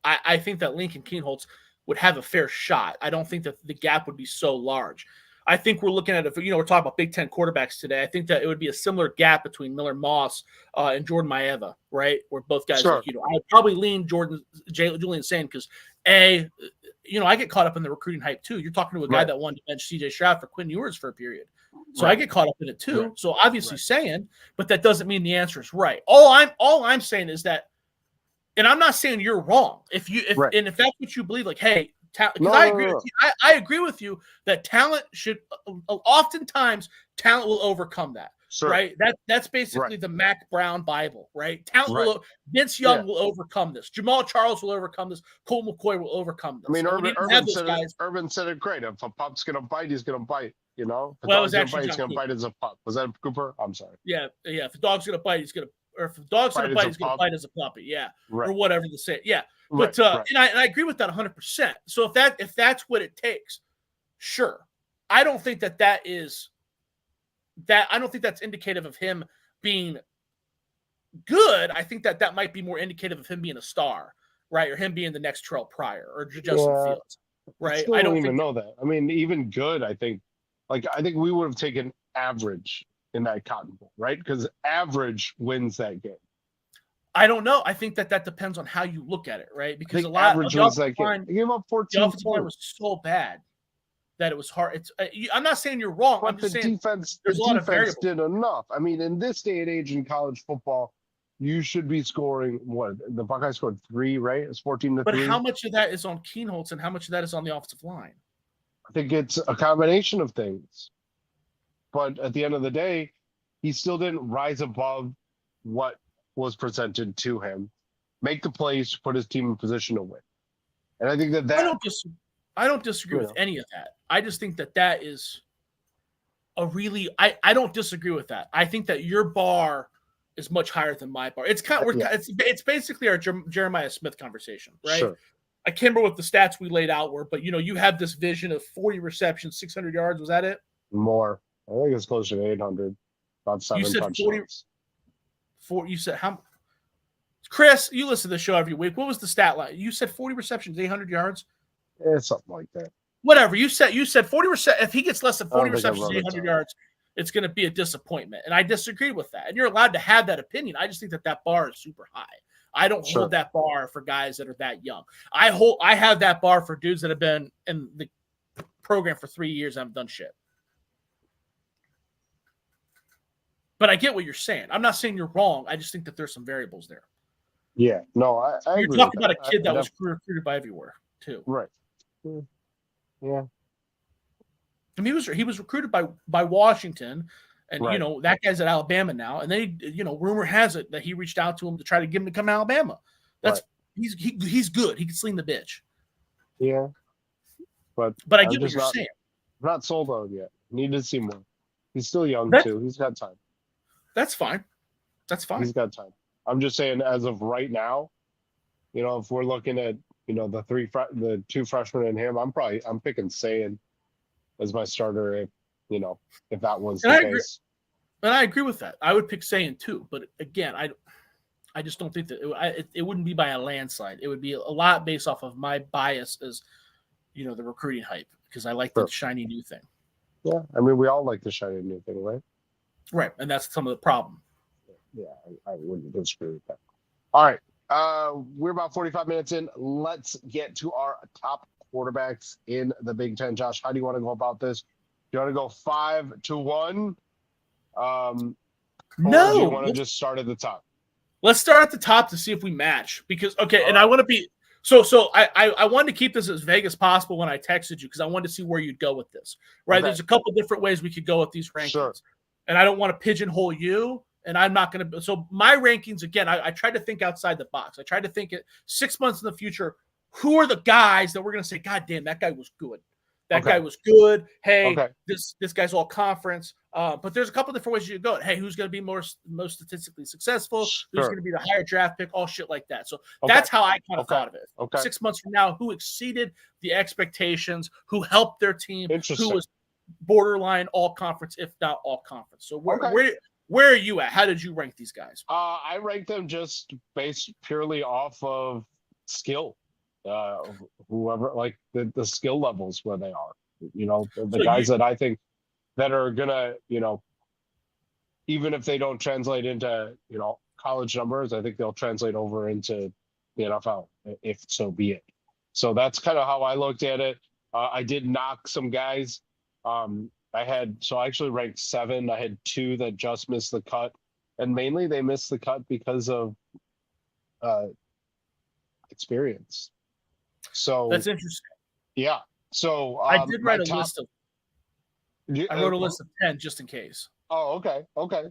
I think that Lincoln Kienholz would have a fair shot. I don't think that the gap would be so large. I think we're looking at it. We're talking about Big Ten quarterbacks today. I think that it would be a similar gap between Miller Moss and Jordan Maeva, right? Where both guys, Sure. I'd probably lean Julian Sane because I get caught up in the recruiting hype too. You're talking to a guy that wanted to bench C.J. Stroud for Quinn Ewers for a period, so I get caught up in it too. Right. So obviously saying, but that doesn't mean the answer is right. All I'm saying is that, and I'm not saying you're wrong. If that's what you believe, like, hey. I agree with you. I agree with you that talent should oftentimes talent will overcome that. Sure. Right? That's basically the Mac Brown Bible, right? Talent Vince Young will overcome this. Jamal Charles will overcome this. Colt McCoy will overcome this. I mean, Urban said it great. If a pup's gonna bite, he's gonna bite. If a dog's gonna bite, he's gonna bite as a pup. Was that Cooper? I'm sorry. Yeah. If a dog's gonna bite, he's gonna. Or if a dog's gonna bite, he's gonna bite as a puppy. Yeah. Or whatever to say. Yeah. But and I agree with that 100%. So if that's what it takes, sure. I don't think that is that. I don't think that's indicative of him being good. I think that might be more indicative of him being a star, right, or him being the next Terrell Pryor or Justin Fields, right? I don't even know that. I mean, even good. I think we would have taken average in that Cotton Bowl, right? Because average wins that game. I don't know. I think that depends on how you look at it, right? Because a lot of the offensive line, he gave up 14 the offensive line was so bad that it was hard. I'm not saying you're wrong. I'm just saying there's a lot of variables. Did enough. I mean, in this day and age in college football, you should be scoring what? The Buckeyes scored 3, right? It's 14-3. But how much of that is on Kienholz and how much of that is on the offensive line? I think it's a combination of things. But at the end of the day, he still didn't rise above what was presented to him, make the plays, put his team in position to win. And I think that I don't disagree with any of that. I just think that is a really I don't disagree with that. I think that your bar is much higher than my bar. It's kind of it's basically our Jeremiah Smith conversation, right? Sure. I can't remember what the stats we laid out were, but you have this vision of 40 receptions, 600 yards. Was that it? More. I think it's closer to 800. About 7 touchdowns. You said how? Chris, you listen to the show every week. What was the stat line? You said 40 receptions, 800 yards. It's something like that. Whatever you said 40 receptions. If he gets less than 40 receptions, 800 yards, it's going to be a disappointment. And I disagree with that. And you're allowed to have that opinion. I just think that bar is super high. I don't hold that bar for guys that are that young. I have that bar for dudes that have been in the program for 3 years and haven't done shit. But I get what you're saying. I'm not saying you're wrong. I just think that there's some variables there. Yeah. No, I You're talking about a kid that was recruited by everywhere, too. Right. Yeah. I mean, he was recruited by Washington, and that guy's at Alabama now. And then rumor has it that he reached out to him to try to get him to come to Alabama. He's good. He can sling the bitch. Yeah. But I get what you're saying. I'm not sold on yet. Need to see more. He's still young too. He's got time. That's fine. He's got time. I'm just saying, as of right now, if we're looking at the 2 freshmen and him, I'm picking Sane as my starter if that was the case. And I agree with that. I would pick Sane too. But again, I just don't think that it wouldn't be by a landslide. It would be a lot based off of my bias as the recruiting hype, because I like the shiny new thing. Yeah, I mean, we all like the shiny new thing, right? Right, and that's some of the problem. Yeah, I wouldn't disagree with that. All right, we're about 45 minutes in. Let's get to our top quarterbacks in the Big Ten. Josh, how do you want to go about this? Do you want to go 5-1? No. Or do you want to just start at the top? Let's start at the top to see if we match. Because and I want to be so I wanted to keep this as vague as possible when I texted you, because I wanted to see where you'd go with this. Right? Okay. There's a couple different ways we could go with these rankings. Sure. and I don't want to pigeonhole you. And I'm not going to. So my rankings, again, I tried to think outside the box. I tried to think it 6 months in the future. Who are the guys that we're going to say, God damn, that guy was good. That guy was good. Hey, this guy's all conference. But there's a couple different ways you could go. Hey, who's going to be most statistically successful? Who's going to be the higher draft pick? All shit like that. So that's how I kind of thought of it. 6 months from now, who exceeded the expectations? Who helped their team? Who was borderline all conference, if not all conference? So where are you at? How did you rank these guys? I ranked them just based purely off of skill. Whoever, like the skill levels where they are, the guys that I think that are gonna, even if they don't translate into, college numbers, I think they'll translate over into the NFL, if so be it. So that's kind of how I looked at it. I did knock some guys. I actually ranked 7. I had 2 that just missed the cut, and mainly they missed the cut because of experience. So that's interesting. Yeah. So I did write a list of. I wrote a list of 10 just in case. Oh, okay.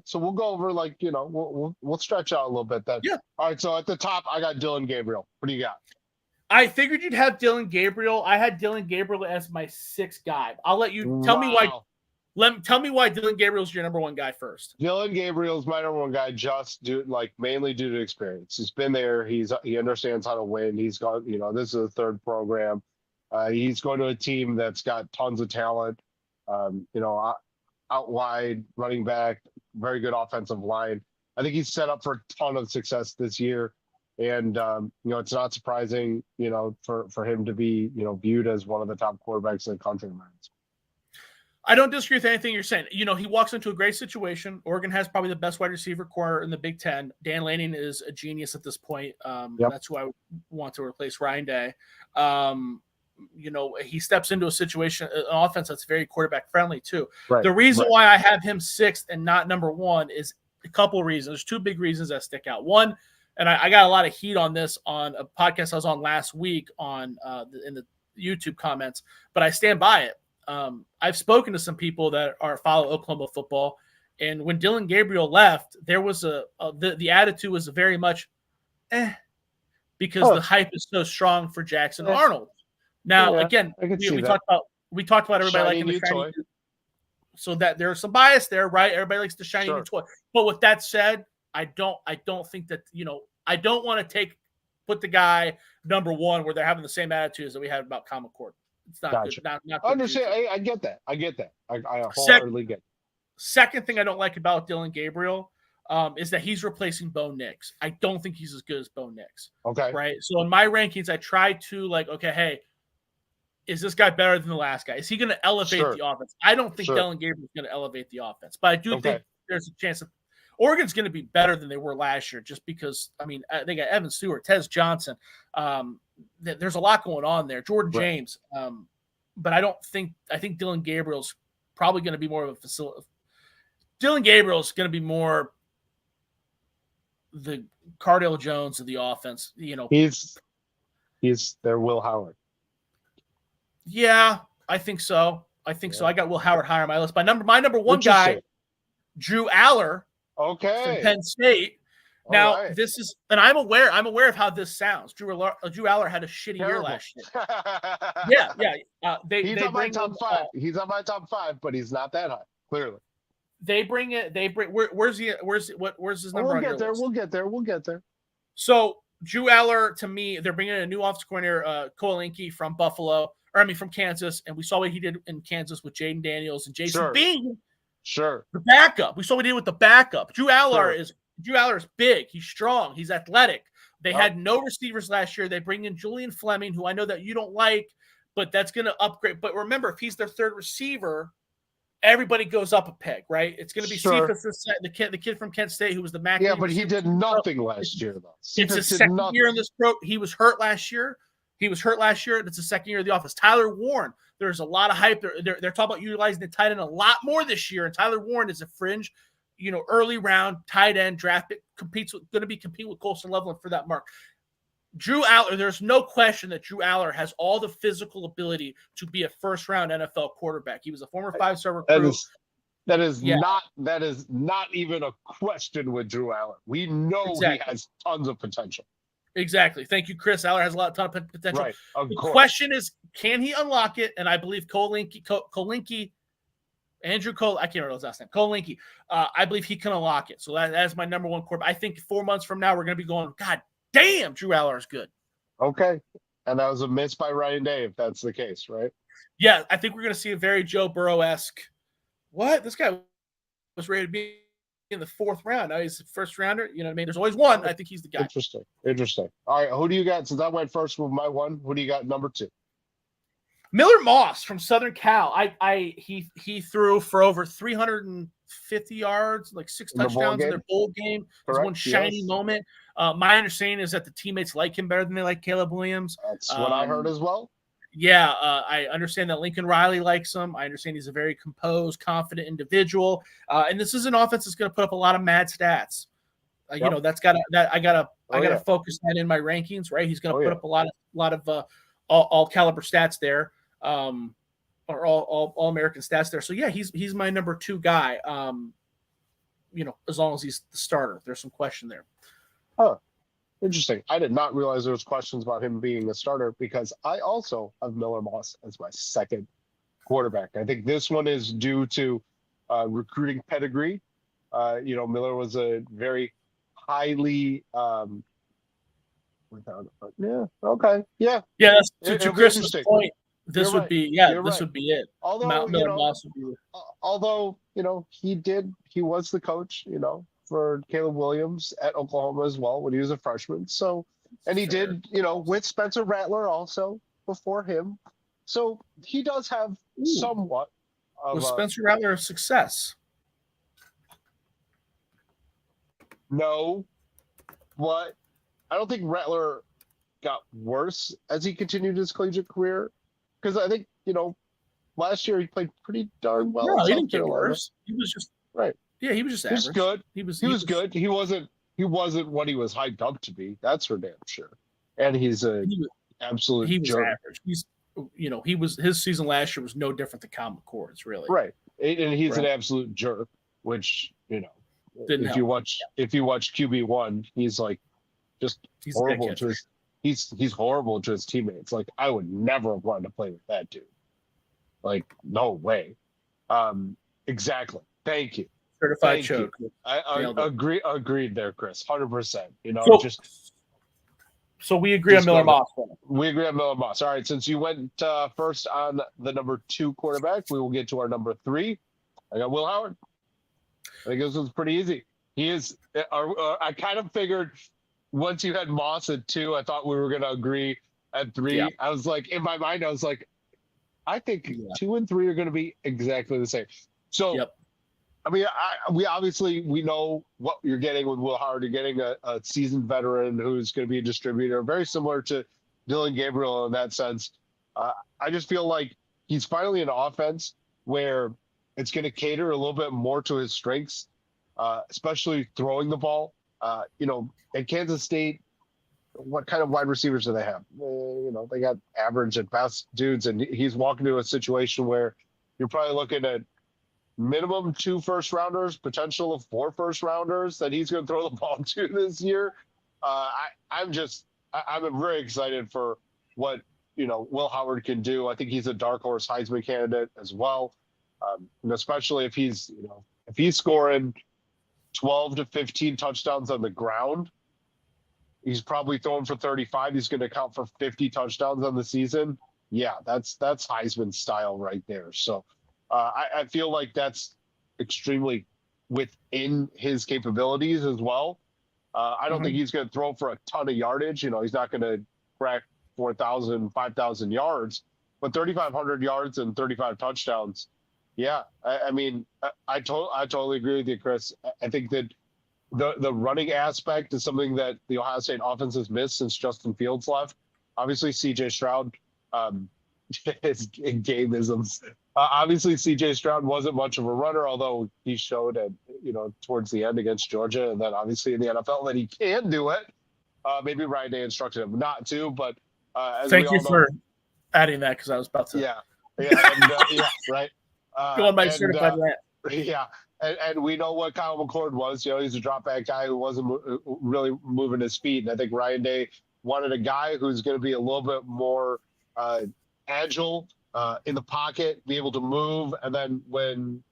So we'll go over we'll stretch out a little bit then. Yeah. All right. So at the top, I got Dylan Gabriel. What do you got? I figured you'd have Dylan Gabriel. I had Dylan Gabriel as my 6th guy. I'll let you tell me why. Tell me why Dylan Gabriel's your number 1 guy first. Dylan Gabriel's my number 1 guy, mainly due to experience. He's been there. He understands how to win. He's gone. This is a 3rd program. He's going to a team that's got tons of talent. Out wide, running back, very good offensive line. I think he's set up for a ton of success this year. And it's not surprising, for him to be, viewed as one of the top quarterbacks in the country. I don't disagree with anything you're saying. He walks into a great situation. Oregon has probably the best wide receiver core in the Big Ten. Dan Lanning is a genius at this point. That's who I want to replace Ryan Day. He steps into a situation, an offense that's very quarterback friendly too. Right, the reason why I have him 6th and not number 1 is a couple of reasons. There's 2 big reasons that stick out. One, and I got a lot of heat on this on a podcast I was on last week in the YouTube comments, but I stand by it. I've spoken to some people that follow Oklahoma football, and when Dylan Gabriel left, there was the attitude was very much, because the hype is so strong for Jackson Arnold. Now, again, we talked about everybody liking the shiny toy. So that there's some bias there, right? Everybody likes the shiny new toy. But with that said, I don't think that I don't want to put the guy number 1 where they're having the same attitudes that we had about Common Core. It's not good. Not I understand. I get that. I wholeheartedly get it. Second thing I don't like about Dylan Gabriel is that he's replacing Bo Nix. I don't think he's as good as Bo Nix. Okay. Right. So in my rankings, I try to hey, is this guy better than the last guy? Is he going to elevate the offense? I don't think Dylan Gabriel is going to elevate the offense, but I do think there's a chance that Oregon's going to be better than they were last year, just because, they got Evan Stewart, Tez Johnson. There's a lot going on there. Jordan James. But I think Dylan Gabriel's probably going to be more of a facility. Dylan Gabriel's going to be more the Cardale Jones of the offense. He's their Will Howard. Yeah, I think so. I got Will Howard higher on my list. My number 1 guy, Drew Aller. Okay. From Penn State. Now this is, and I'm aware of how this sounds. Drew Aller had a shitty year last year. He's on my top 5. He's on my top 5, but he's not that high. Clearly. Where's his number? We'll get there. So Drew Aller, to me, they're bringing in a new offensive coordinator, Koalinki from from Kansas, and we saw what he did in Kansas with Jaden Daniels and Jason Bean. Sure. The backup. We saw what he did with the backup. Drew Aller is big. He's strong. He's athletic. They had no receivers last year. They bring in Julian Fleming, who I know that you don't like, but that's going to upgrade. But remember, if he's their 3rd receiver, everybody goes up a peg, right? It's going to be Cephas, the kid from Kent State, who was the MAC. Yeah, but he did nothing last year, though. It's his second year in this pro. He was hurt last year. It's the second year of the office. Tyler Warren, there's a lot of hype. They're talking about utilizing the tight end a lot more this year, and Tyler Warren is a fringe, early round tight end draft pick, going to be competing with Colson Loveland for that mark. Drew Aller, there's no question that Drew Aller has all the physical ability to be a 1st-round NFL quarterback. He was a former 5-star recruit. That is not even a question with Drew Aller. We know he has tons of potential. Exactly. Thank you, Chris. Aller has a ton of potential. Right. Of course. Question is, can he unlock it? And I believe Andrew Cole, I can't remember his last name. Kolinke. I believe he can unlock it. So that's my number one quarterback. I think 4 months from now, we're going to be going, God damn, Drew Aller is good. Okay. And that was a miss by Ryan Day, if that's the case, right? Yeah, I think we're going to see a very Joe Burrow-esque. What? This guy was ready to be in the 4th round. Now he's a first rounder. You know what I mean? There's always one. I think he's the guy. Interesting. All right. Who do you got? Since I went first with my one, who do you got number 2? Miller Moss from Southern Cal. He threw for over 350 yards, like 6 touchdowns in their bowl game. There's one shiny moment. My understanding is that the teammates like him better than they like Caleb Williams. That's what I heard as well. Yeah, I understand that Lincoln Riley likes him. I understand he's a very composed, confident individual. And this is an offense that's going to put up a lot of mad stats. You know, I gotta focus that in my rankings, right? He's going to put up a lot of all caliber stats there, or all American stats there. So yeah, he's my number 2 guy. You know, as long as he's the starter, there's some question there. Huh. Interesting. I did not realize there was questions about him being a starter because I also have Miller Moss as my 2nd quarterback. I think this one is due to recruiting pedigree. You know, Miller was a very highly That's to Chris's point. This would be it. Although Miller Moss would be. Although you know he was the coach, you know, for Caleb Williams at Oklahoma as well when he was a freshman. So, and he did, you know, with Spencer Rattler also before him. So he does have somewhat of Spencer Rattler a success. No, but I don't think Rattler got worse as he continued his collegiate career. Because I think, you know, last year he played pretty darn well. No, he didn't get worse. He was just right. Yeah, he was just average. He was good. He was good. He wasn't what he was hyped up to be. That's for damn sure. And he's absolute he was jerk. Average. He's his season last year was no different than Kyle McCord's, really. Right. And he's an absolute jerk, which, you know, if you watch QB1, he's like he's horrible to his he's horrible to his teammates. Like I would never have wanted to play with that dude. Like, no way. Exactly. Thank you. Certified choke. I agreed there, Chris. 100%. You know, so we agree on Miller Moss. We agree on Miller Moss. All right. Since you went first on the number 2 quarterback, we will get to our number 3. I got Will Howard. I think this was pretty easy. He is. I kind of figured once you had Moss at 2, I thought we were going to agree at 3. Yeah. I was like, in my mind, I was like, I think 2 and 3 are going to be exactly the same. So. Yep. I mean, we know what you're getting with Will Howard. You're getting a seasoned veteran who's going to be a distributor, very similar to Dylan Gabriel in that sense. I just feel like he's finally an offense where it's going to cater a little bit more to his strengths, especially throwing the ball. You know, at Kansas State, what kind of wide receivers do they have? You know, they got average at best dudes, and he's walking into a situation where you're probably looking at minimum 2 first-rounders, potential of 4 first-rounders that he's going to throw the ball to this year. I'm very excited for what, you know, Will Howard can do. I think he's a dark horse Heisman candidate as well. And especially if he's scoring 12 to 15 touchdowns on the ground, he's probably throwing for 35. He's going to count for 50 touchdowns on the season. Yeah, that's Heisman style right there. So, I feel like that's extremely within his capabilities as well. I don't think he's going to throw for a ton of yardage. You know, he's not going to crack 4,000, 5,000 yards, but 3,500 yards and 35 touchdowns. Yeah, I mean, I totally agree with you, Chris. I think that the running aspect is something that the Ohio State offense has missed since Justin Fields left. Obviously, C.J. Stroud, his game-isms. Obviously, C.J. Stroud wasn't much of a runner, although he showed towards the end against Georgia, and then obviously in the NFL that he can do it. Maybe Ryan Day instructed him not to, but thank you for adding that because I was about to. Yeah, right. Go on my certified rant. Yeah, and we know what Kyle McCord was. He's a drop back guy who wasn't really moving his feet. And I think Ryan Day wanted a guy who's going to be a little bit more agile in the pocket, be able to move, and then when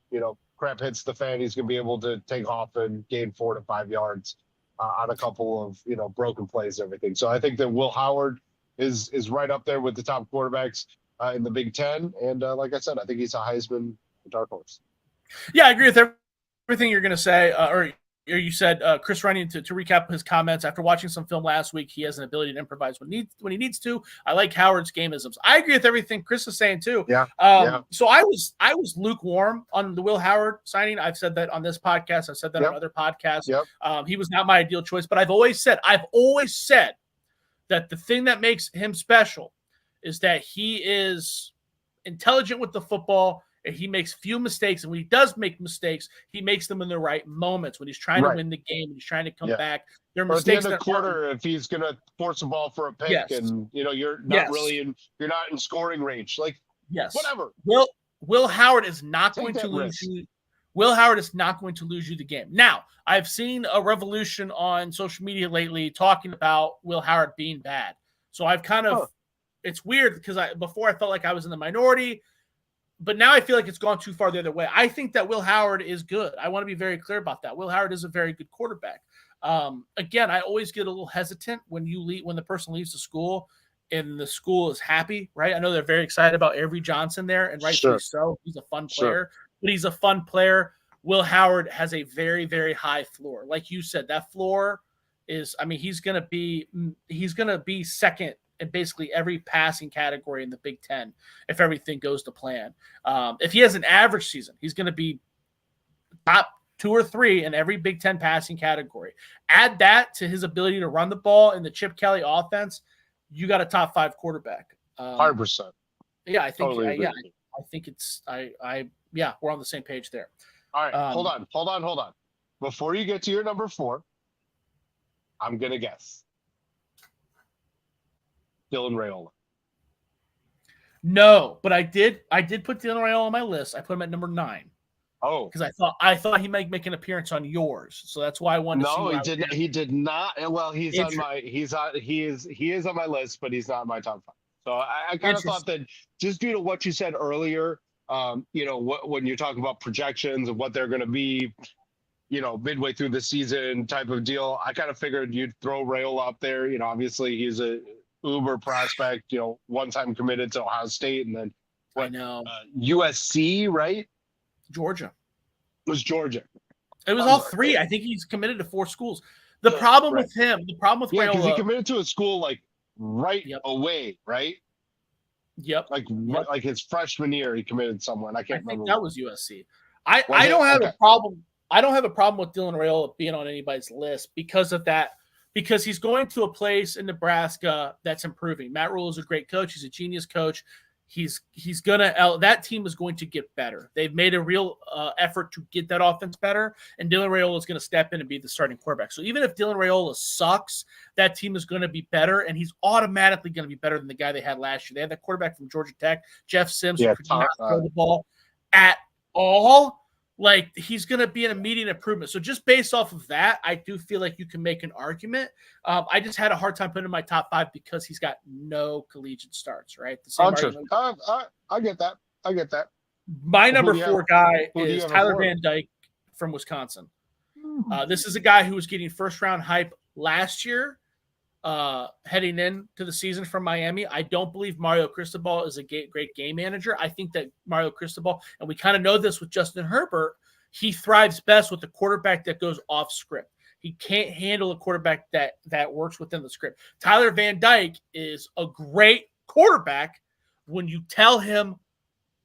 crap hits the fan, he's going to be able to take off and gain 4 to 5 yards on a couple of broken plays, and everything. So I think that Will Howard is right up there with the top quarterbacks in the Big Ten, and like I said, I think he's a Heisman dark horse. Yeah, I agree with everything you're going to say, or you said. Chris Runyon, to recap his comments, after watching some film last week, he has an ability to improvise when he needs to. I like Howard's gameisms. I agree with everything Chris is saying too. Yeah. So I was lukewarm on the Will Howard signing. I've said that on this podcast. I've said that on other podcasts. He was not my ideal choice, but I've always said that the thing that makes him special is that he is intelligent with the football. He makes few mistakes, and when he does make mistakes, he makes them in the right moments. When he's trying to win the game, when he's trying to come back, there are mistakes. At the end of the quarter, if he's going to force a ball for a pick, and you're not you're not in scoring range, whatever. Will Howard is not going to lose you. Will Howard is not going to lose you the game. Now, I've seen a revolution on social media lately talking about Will Howard being bad. So I've kind of, it's weird because before I felt like I was in the minority. But now I feel like it's gone too far the other way. I think that Will Howard is good. I want to be very clear about that. Will Howard is a very good quarterback. Again, I always get a little hesitant when the person leaves the school and the school is happy, right? I know they're very excited about Avery Johnson there, and rightfully so. He's a fun player, but he's a fun player. Will Howard has a very, very high floor. Like you said, that floor is, he's going to be second in basically every passing category in the Big Ten if everything goes to plan. If he has an average season, he's going to be top 2 or 3 in every Big Ten passing category. Add that to his ability to run the ball in the Chip Kelly offense, you got a top 5 quarterback. 100%. Yeah, I think. Totally I think it's. We're on the same page there. All right, hold on. Before you get to your number 4, I'm gonna guess. Dylan Raiola. No, but I did put Dylan Raiola on my list. I put him at number 9. Oh, because I thought he might make an appearance on yours, so that's why I wanted to see. No, he did. He did not. Well, he is on my list, but he's not in my top 5. So I kind of thought that just due to what you said earlier, when you're talking about projections and what they're going to be, midway through the season type of deal, I kind of figured you'd throw Raiola up there. Obviously he's a uber prospect, one time committed to Ohio State, and then USC, right? Georgia. It was Georgia. It was all 3. I think he's committed to 4 schools. The problem with him, Raiola, because he committed to a school away, right? Yep. Like his freshman year, he committed somewhere, and I can't remember. That was USC. I don't have a problem. I don't have a problem with Dylan Raiola being on anybody's list because of that. Because he's going to a place in Nebraska that's improving. Matt Rule is a great coach. He's a genius coach. That team is going to get better. They've made a real effort to get that offense better, and Dylan Raiola is going to step in and be the starting quarterback. So even if Dylan Raiola sucks, that team is going to be better, and he's automatically going to be better than the guy they had last year. They had that quarterback from Georgia Tech, Jeff Sims, who could not throw the ball at all. He's going to be an immediate improvement. So just based off of that, I do feel like you can make an argument. I just had a hard time putting him in my top 5 because he's got no collegiate starts, right? The same argument. I get that. My number 4 guy is Tyler Van Dyke from Wisconsin. This is a guy who was getting first-round hype last year, heading into the season from Miami. I don't believe Mario Cristobal is a great game manager. I think that Mario Cristobal, and we kind of know this with Justin Herbert, he thrives best with the quarterback that goes off script. He can't handle a quarterback that works within the script. Tyler Van Dyke is a great quarterback when you tell him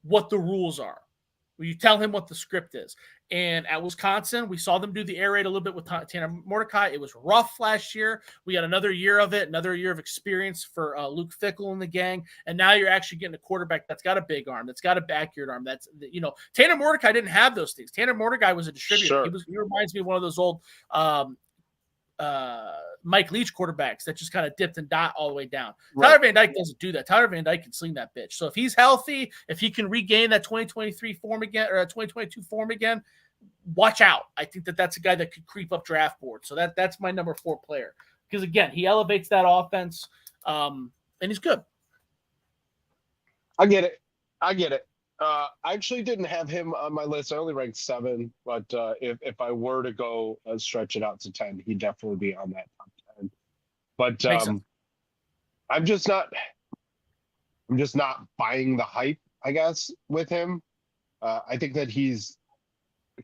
what the rules are, when you tell him what the script is. And at Wisconsin, we saw them do the air raid a little bit with Tanner Mordecai. It was rough last year. We got another year of it, another year of experience for Luke Fickell and the gang. And now you're actually getting a quarterback that's got a big arm, that's got a accurate arm. Tanner Mordecai didn't have those things. Tanner Mordecai was a distributor. Sure. He reminds me of one of those old Mike Leach quarterbacks that just kind of dipped and dot all the way down. Right. Tyler Van Dyke doesn't do that. Tyler Van Dyke can sling that bitch. So if he's healthy, if he can regain that 2023 form again or a 2022 form again, watch out. I think that's a guy that could creep up draft board. So that's my number 4 player because again, he elevates that offense, and he's good. I get it. I actually didn't have him on my list. I only ranked 7, but if I were to go stretch it out to 10, he'd definitely be on that top 10. But I'm just not buying the hype, I guess, with him. I think that he's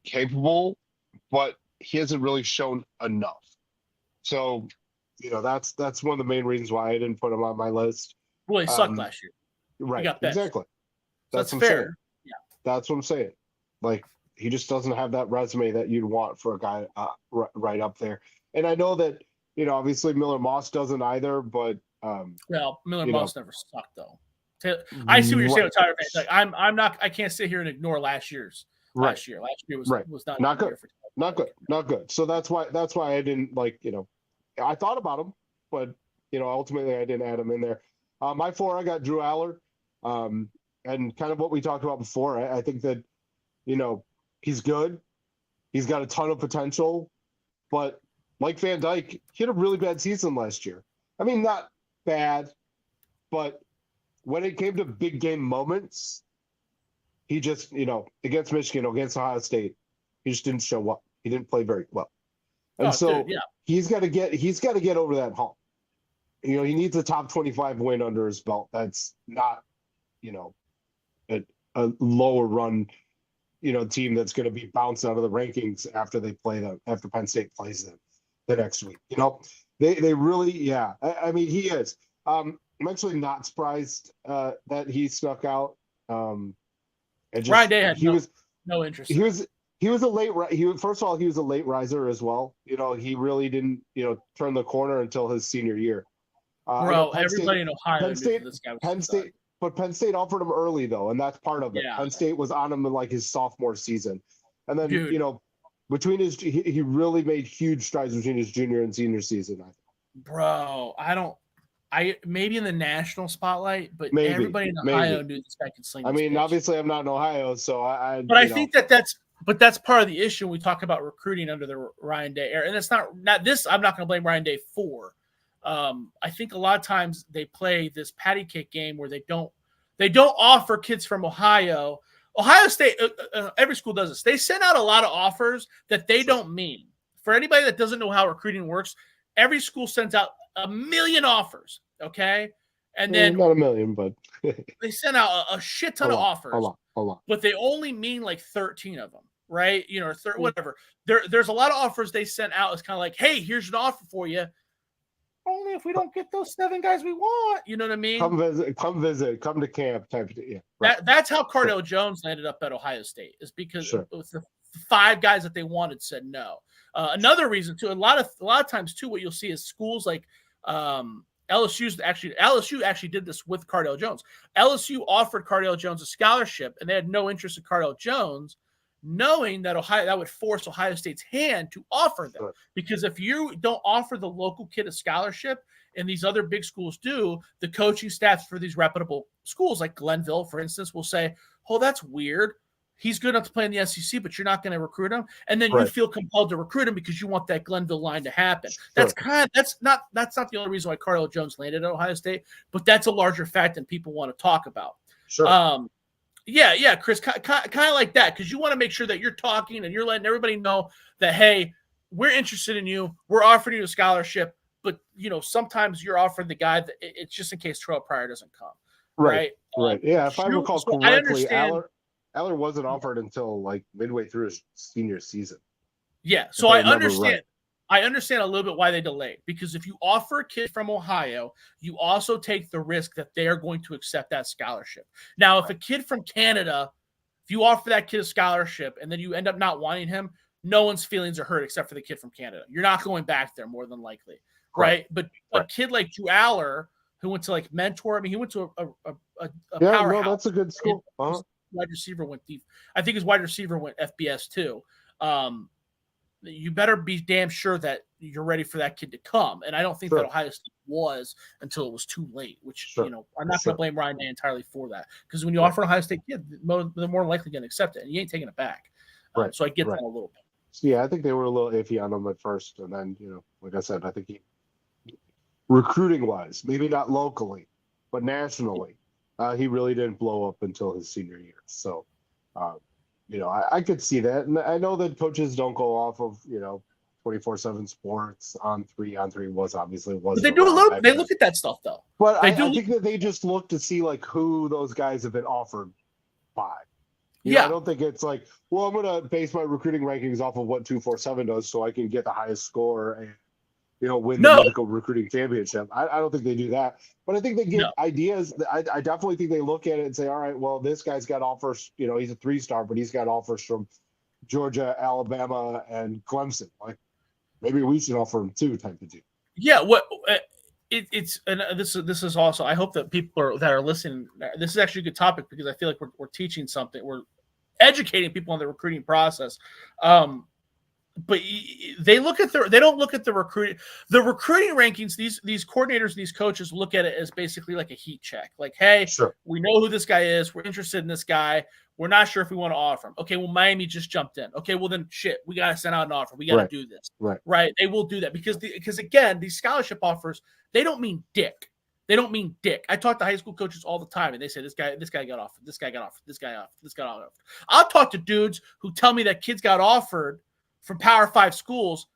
capable, but he hasn't really shown enough. So, that's one of the main reasons why I didn't put him on my list. Well, he sucked last year. Right. Got exactly. That's fair. Saying. Yeah. That's what I'm saying. Like, he just doesn't have that resume that you'd want for a guy right up there. And I know that, obviously Miller Moss doesn't either, but Miller Moss never sucked though. I see what you're saying with Tyler Van Dyke. I can't sit here and ignore last year. Last year was not good. Not good. So that's why I didn't I thought about him, but ultimately I didn't add him in there. My 4, I got Drew Aller. And kind of what we talked about before, I think that, he's good. He's got a ton of potential, but like Van Dyke, he had a really bad season last year. I mean, not bad, but when it came to big game moments, he just, against Michigan, against Ohio State, he just didn't show up. He didn't play very well. And he's got to get over that hump. He needs a top 25 win under his belt. That's not, a lower run, team that's going to be bounced out of the rankings after Penn State plays them the next week. They really, I mean, he is. I'm actually not surprised that he snuck out. Ryan Day had no interest. He was a late. First of all, he was a late riser as well. He really didn't turn the corner until his senior year. Everybody in Ohio Penn State, this guy was Penn State. But Penn State offered him early, though, and that's part of it. Yeah. Penn State was on him in his sophomore season. And then, between he really made huge strides between his junior and senior season. Bro, maybe in the national spotlight, but everybody in Ohio knew this guy could sling. I mean, obviously I'm not in Ohio, so But I think that's part of the issue when we talk about recruiting under the Ryan Day era. And it's not this, I'm not going to blame Ryan Day for. I think a lot of times they play this patty cake game where they don't offer kids from Ohio. Ohio State, every school does this. They send out a lot of offers that they don't mean. For anybody that doesn't know how recruiting works, every school sends out a million offers, okay? And then not a million, but they send out a shit ton of offers. A lot. But they only mean 13 of them, right? Whatever. There's a lot of offers they sent out. It's kind of like, hey, here's an offer for you. Only if we don't get those 7 guys we want. You know what I mean? Come visit, come to camp type of thing. Yeah, right. That's how Cardale Jones landed up at Ohio State, is because it was the 5 guys that they wanted said no. Another reason too, a lot of times too, what you'll see is schools like LSU actually did this with Cardale Jones. LSU offered Cardale Jones a scholarship, and they had no interest in Cardale Jones, knowing that that would force Ohio State's hand to offer them. Sure. Because if you don't offer the local kid a scholarship, and these other big schools do, the coaching staffs for these reputable schools like Glenville, for instance, will say, oh, that's weird. He's good enough to play in the SEC, but you're not going to recruit him. And then you feel compelled to recruit him because you want that Glenville line to happen. Sure. That's not the only reason why Cardale Jones landed at Ohio State, but that's a larger fact than people want to talk about. Sure. Yeah, Chris, kind of like that, because you want to make sure that you're talking and you're letting everybody know that, hey, we're interested in you. We're offering you a scholarship, but, sometimes you're offering the guy that it's just in case Terrell Pryor doesn't come. Right. Yeah, if I recall correctly, Aller wasn't offered until midway through his senior season. Yeah, so I understand. Right. I understand a little bit why they delayed, because if you offer a kid from Ohio, you also take the risk that they are going to accept that scholarship. Now, if a kid from Canada, if you offer that kid a scholarship and then you end up not wanting him, no one's feelings are hurt except for the kid from Canada. You're not going back there more than likely, right? But a kid like Drew Aller, who went to Mentor, he went to a powerhouse. No, that's a good school. Wide receiver went deep. I think his wide receiver went FBS too. you better be damn sure that you're ready for that kid to come. And I don't think that Ohio State was until it was too late, which, I'm not going to blame Ryan Day entirely for that. Because when you offer an Ohio State kid, they're more likely going to accept it, and you ain't taking it back. So I get that a little bit. So, yeah, I think they were a little iffy on him at first. And then, like I said, I think recruiting-wise, maybe not locally, but nationally, he really didn't blow up until his senior year. So, I could see that. And I know that coaches don't go off of, 24/7 sports on three was. But they do a little. They look at that stuff though. But I think that they just look to see like who those guys have been offered by. I don't think it's like, well, I'm going to base my recruiting rankings off of what 247 does so I can get the highest score and win the mythical recruiting championship. I don't think they do that, but I think they get ideas. I definitely think they look at it and say, all right, well, this guy's got offers. He's a 3-star, but he's got offers from Georgia, Alabama, and Clemson. Like, maybe we should offer him too, type of deal. Yeah, what it's and this is also. I hope that people that are listening. This is actually a good topic because I feel like we're teaching something. We're educating people on the recruiting process. But they don't look at the recruiting rankings. These coordinators, these coaches look at it as basically like a heat check. Like, hey, we know who this guy is. We're interested in this guy. We're not sure if we want to offer him. Okay, well, Miami just jumped in. Okay, well then, shit, we got to send out an offer. We got to do this. Right? They will do that because again, these scholarship offers, they don't mean dick. They don't mean dick. I talk to high school coaches all the time, and they say this guy got offered. This guy got offered. This guy got offered. I'll talk to dudes who tell me that kids got offered from Power 5 schools,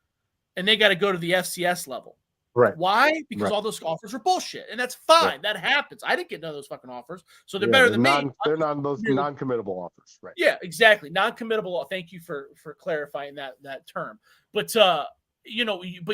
and they got to go to the FCS level. Right. Why? Because all those offers are bullshit, and that's fine. That happens. I didn't get none of those fucking offers, so they're better than me. They're not those non-committable offers, right? Yeah, exactly. Non-committable. Thank you for clarifying that term. But but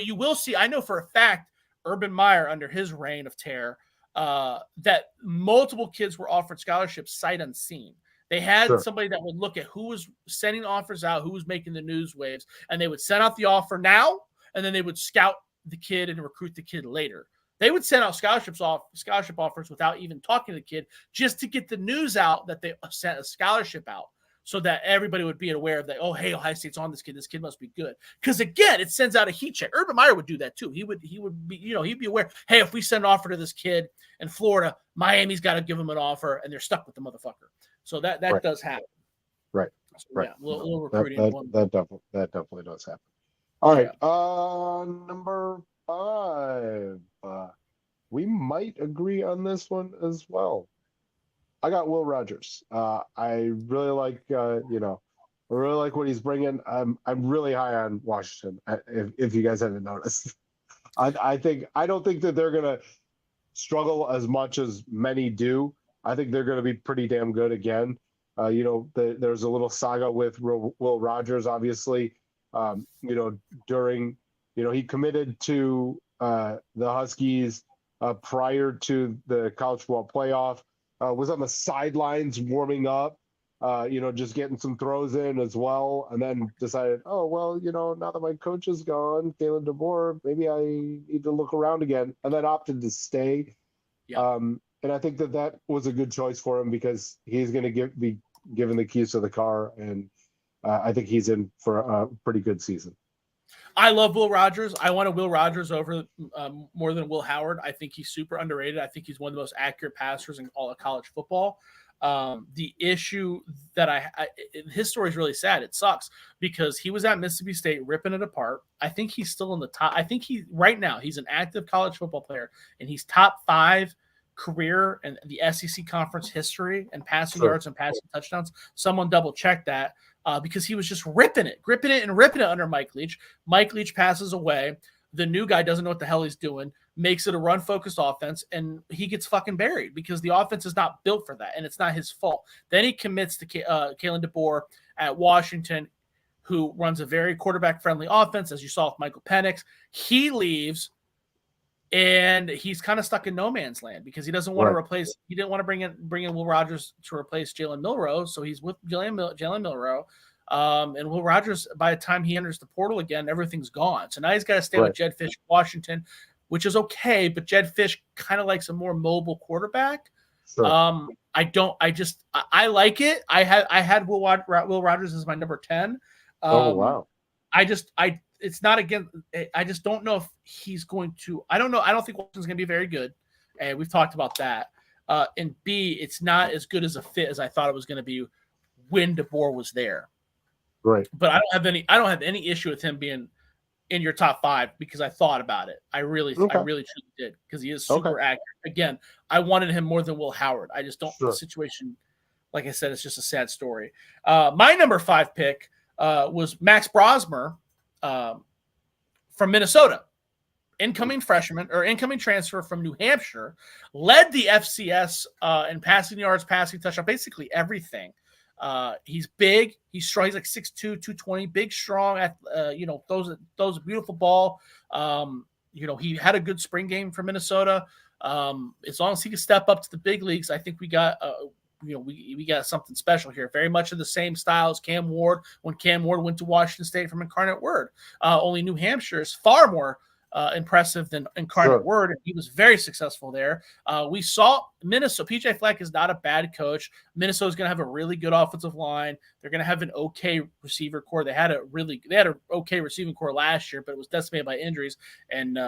you will see. I know for a fact, Urban Meyer, under his reign of terror, that multiple kids were offered scholarships sight unseen. They had somebody that would look at who was sending offers out, who was making the news waves, and they would send out the offer now, and then they would scout the kid and recruit the kid later. They would send out scholarship offers without even talking to the kid, just to get the news out that they sent a scholarship out, so that everybody would be aware of that. Oh, hey, Ohio State's on this kid. This kid must be good. Because again, it sends out a heat check. Urban Meyer would do that too. He would be, he'd be aware. Hey, if we send an offer to this kid in Florida, Miami's got to give him an offer, and they're stuck with the motherfucker. So that does happen. Right. So, yeah, little recruiting. That definitely does happen. All right. Number 5. We might agree on this one as well. I got Will Rogers. I really like, I really like what he's bringing. I'm really high on Washington. If you guys haven't noticed, I don't think that they're gonna struggle as much as many do. I think they're going to be pretty damn good again. There's a little saga with Will Rogers, obviously. During, he committed to the Huskies prior to the college football playoff, was on the sidelines warming up, just getting some throws in as well, and then decided, oh, well, now that my coach is gone, Kalen DeBoer, maybe I need to look around again, and then opted to stay. Yeah. And I think that was a good choice for him because he's going to be given the keys to the car, and I think he's in for a pretty good season. I love Will Rogers. I wanted Will Rogers over more than Will Howard. I think he's super underrated. I think he's one of the most accurate passers in all of college football. The issue that his story is really sad. It sucks because he was at Mississippi State ripping it apart. I think he's still in the top. I think right now he's an active college football player, and he's top 5 career in the SEC conference history and passing yards and passing touchdowns. Someone double check that because he was just ripping it under Mike Leach. Mike Leach passes away. The new guy doesn't know what the hell he's doing, makes it a run-focused offense, and he gets fucking buried because the offense is not built for that, and it's not his fault. Then he commits to Kalen DeBoer at Washington, who runs a very quarterback-friendly offense, as you saw with Michael Penix. He leaves, and he's kind of stuck in no man's land because he doesn't want to replace. He didn't want to bring in Will Rogers to replace Jalen Milroe, so he's with Jalen Milroe. And Will Rogers, by the time he enters the portal again, everything's gone. So now he's got to stay with Jedd Fisch, Washington, which is okay, but Jedd Fisch kind of likes a more mobile quarterback. I like it. I had Will Rogers as my number 10. Oh wow! it's not again. I just don't know if he's going to. I don't know. I don't think Washington's going to be very good, and we've talked about that. And B, it's not as good as a fit as I thought it was going to be when DeBoer was there. Right. But I don't have any issue with him being in your top 5 because I thought about it. I really truly did because he is super accurate. Again, I wanted him more than Will Howard. I just don't. The situation, like I said, it's just a sad story. My number 5 pick was Max Brosmer from Minnesota. Incoming freshman or incoming transfer from New Hampshire, led the FCS in passing yards, passing touchdown, basically everything. He's big. He's strong. He's like 6'2", 220, big, strong. Those a beautiful ball. He had a good spring game for Minnesota. As long as he can step up to the big leagues, I think we got we got something special here. Very much in the same style as Cam Ward when Cam Ward went to Washington State from Incarnate Word. Only New Hampshire is far more impressive than Incarnate Word, and he was very successful there. We saw Minnesota. PJ Fleck is not a bad coach. Minnesota's going to have a really good offensive line. They're going to have an okay receiver core. They had an okay receiving core last year, but it was decimated by injuries. And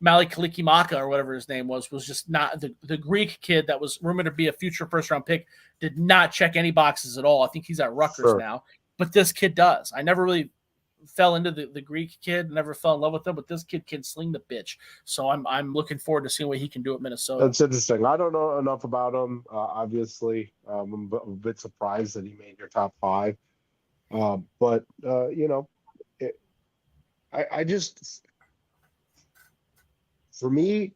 Malik Kalikimaka, or whatever his name was just not the Greek kid that was rumored to be a future first-round pick, did not check any boxes at all. I think he's at Rutgers now, but this kid does. I never really fell into the Greek kid, never fell in love with him, but this kid can sling the bitch. So I'm looking forward to seeing what he can do at Minnesota. That's interesting. I don't know enough about him. Obviously, I'm a bit surprised that he made your top 5. But I just, for me,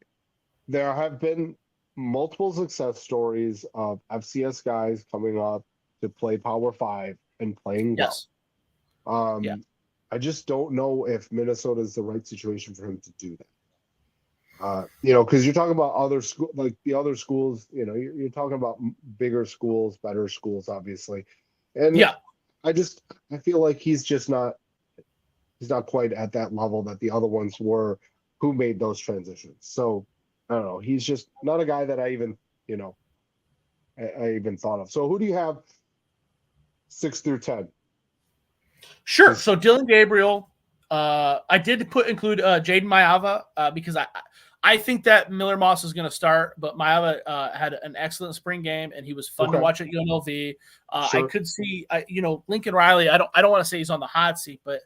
there have been multiple success stories of FCS guys coming up to play Power 5 and playing well. I just don't know if Minnesota is the right situation for him to do that. Because you're talking about other school, like the other schools. You're talking about bigger schools, better schools, obviously. And I feel like he's not quite at that level that the other ones were who made those transitions. So I don't know. He's just not a guy that I even thought of. So who do you have 6 through 10? Sure. So Dylan Gabriel, I did include Jaden Maiava because I think that Miller Moss is going to start, but Maiava had an excellent spring game and he was fun to watch at UNLV. I could see, Lincoln Riley. I don't want to say he's on the hot seat, but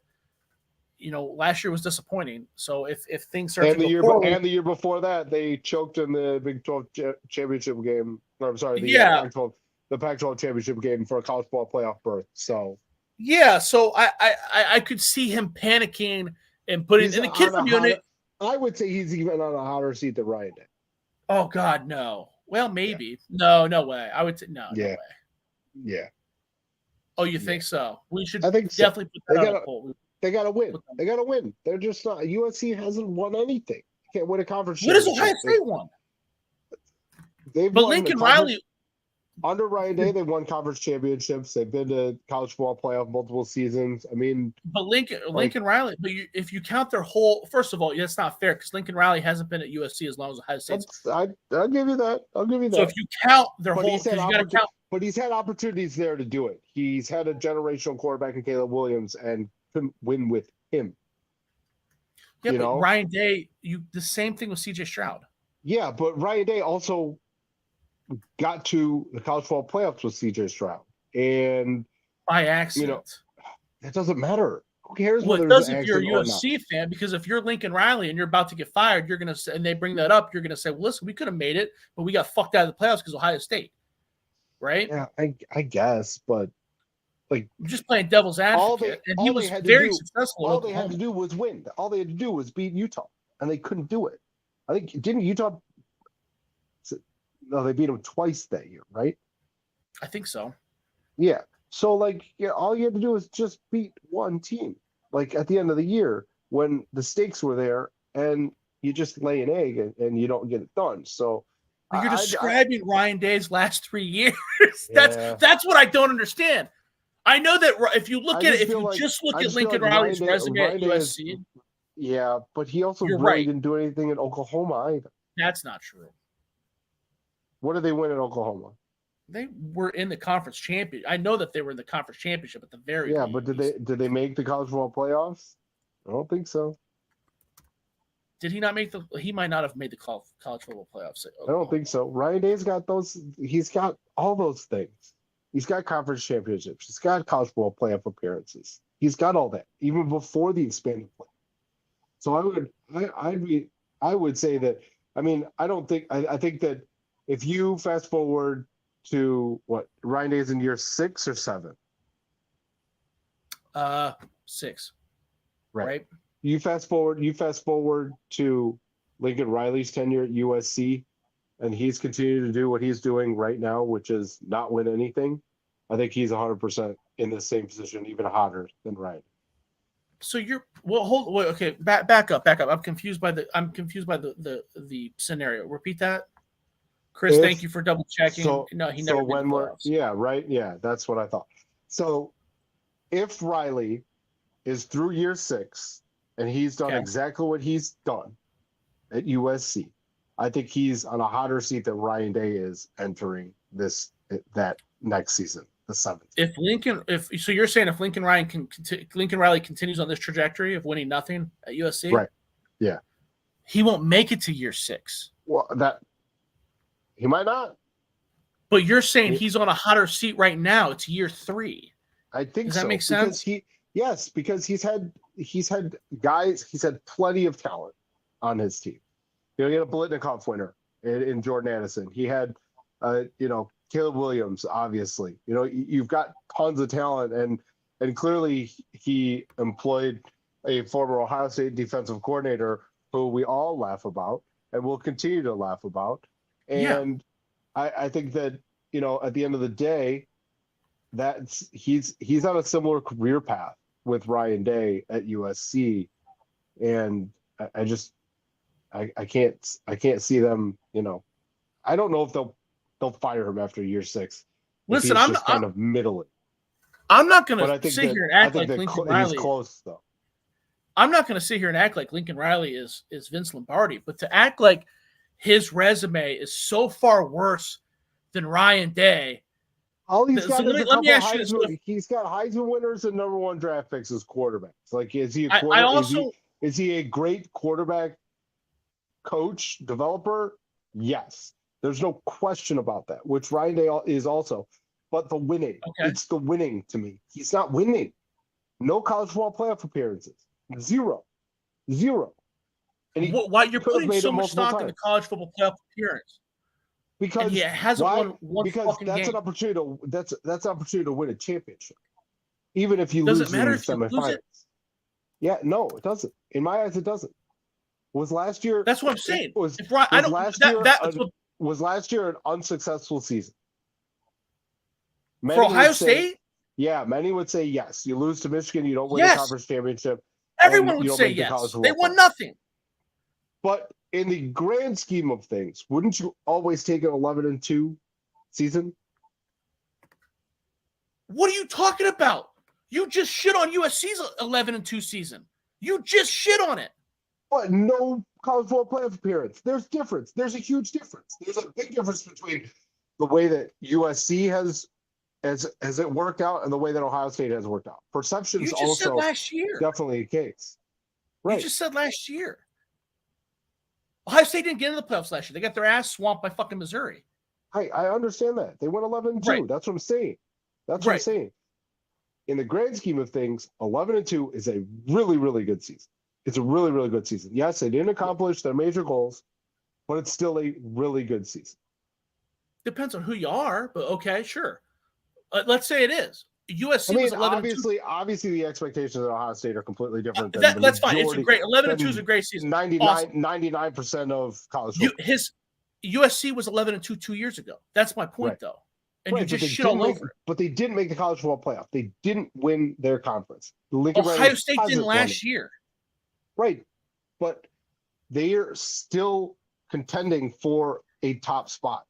last year was disappointing. So if things start and the year before that, they choked in the Big 12 championship game. Or, I'm sorry, the Pac-12 championship game for a college ball playoff berth. So. Yeah, so I could see him panicking and putting in the kid from unit. I would say he's even on a hotter seat than Ryan Day. Oh God, no. Well, maybe. Yeah. No way. I would say no. Yeah. No way. Yeah. Oh, you think so? We should definitely put that on a poll. They got to win. They got to win. They're just not. USC hasn't won anything. Can't win a conference. What does Ohio State won? But Lincoln Riley. Under Ryan Day, they won conference championships. They've been to college football playoff multiple seasons. I mean, but Lincoln Riley. But if you count their whole, first of all, that's not fair because Lincoln Riley hasn't been at USC as long as Ohio State. I'll give you that. So if you count their whole, you got to count. But he's had opportunities there to do it. He's had a generational quarterback in Caleb Williams and couldn't win with him. Yeah, but Ryan Day, the same thing with CJ Stroud. Yeah, but Ryan Day also got to the college football playoffs with CJ Stroud, and by accident. That doesn't matter. Who cares? Well, it does if you're a USC fan, because if you're Lincoln Riley and you're about to get fired, you're gonna say, and they bring that up, you're gonna say, "Well, listen, we could have made it, but we got fucked out of the playoffs because Ohio State." Right? Yeah, I guess, but I'm just playing devil's advocate, and he was very successful. All they had to do was win. All they had to do was beat Utah, and they couldn't do it. I think didn't Utah. No, they beat them twice that year, right? I think so. Yeah. So, all you had to do was just beat one team, at the end of the year when the stakes were there, and you just lay an egg and you don't get it done. So, you're describing Ryan Day's last 3 years. That's what I don't understand. I know that if you look at it, if you just look at Lincoln Riley's resume at USC. Yeah, but he also really didn't do anything in Oklahoma either. That's not true. What did they win in Oklahoma? They were in the conference champion. I know that they were in the conference championship at the very least. but did they make the college football playoffs? I don't think so. Did he not make the? He might not have made the college football playoffs. I don't think so. Ryan Day's got those. He's got all those things. He's got conference championships. He's got college football playoff appearances. He's got all that even before the expanded play. So I would say that. I mean, I think that if you fast forward to what Ryan Day's in year 6 or 7. 6. Right. You fast forward to Lincoln Riley's tenure at USC, and he's continuing to do what he's doing right now, which is not win anything. I think he's 100% in the same position, even hotter than Ryan. So okay, back up. I'm confused by the scenario. Repeat that. Chris, thank you for double checking. No, he never made the playoffs. Yeah, that's what I thought. So if Riley is through year 6 and he's done exactly what he's done at USC, I think he's on a hotter seat than Ryan Day is entering that next season, the 7th. So you're saying if Lincoln Riley continues on this trajectory of winning nothing at USC, right? Yeah, he won't make it to year 6. Well, he might not. But you're saying he's on a hotter seat right now. It's year 3. I think. Does that make sense? Because he's had guys. He's had plenty of talent on his team. He had a Blitnikoff winner in Jordan Addison. He had, Caleb Williams. Obviously, you've got tons of talent, and clearly he employed a former Ohio State defensive coordinator who we all laugh about and will continue to laugh about. And I think that, at the end of the day, he's on a similar career path with Ryan Day at USC. And I can't see them, I don't know if they'll fire him after year 6. Listen, I'm kind of middling. I'm not going to sit here and act like Lincoln Riley. He's close, though. I'm not going to sit here and act like Lincoln Riley is Vince Lombardi, but to act like his resume is so far worse than Ryan Day. All he's got is let me ask you this. He's got Heisman winners and number 1 draft picks as quarterbacks. Like, is he is he a great quarterback coach, developer? Yes. There's no question about that, which Ryan Day is also. But the winning, it's the winning to me. He's not winning. No college football playoff appearances. Zero. And why you're putting so much stock in the college football playoff appearance? Because he hasn't won because that's game. An opportunity that's an opportunity to win a championship, even if you lose in the semifinals. Yeah, no, it doesn't. In my eyes, it doesn't. Was last year? That's what I'm saying. Was last year an unsuccessful season? For Ohio State? Yeah, many would say yes. You lose to Michigan, you don't win the conference championship. Everyone would say yes. They won nothing. But in the grand scheme of things, wouldn't you always take an 11-2 season? What are you talking about? You just shit on USC's 11-2 season. You just shit on it. But no college football playoff appearance. There's difference. There's a huge difference. There's a big difference between the way that USC has it worked out and the way that Ohio State has worked out. Perception is also last year. Definitely a case. Right. You just said last year. Ohio State didn't get into the playoffs last year. They got their ass swamped by fucking Missouri. I understand that. They went 11-2. Right. That's what I'm saying. That's what I'm saying. In the grand scheme of things, 11-2 is a really, really good season. It's a really, really good season. Yes, they didn't accomplish their major goals, but it's still a really good season. Depends on who you are, but okay, sure. Let's say it is. USC was 11-2. Obviously, the expectations of Ohio State are completely different. That's fine. It's a great 11-2 is a great season. 99% of college football. His USC was 11-2 2 years ago. That's my point, though. And you just shit all over it. But they didn't make the college football playoff. They didn't win their conference. Ohio State didn't last year. Right. But they are still contending for a top spot.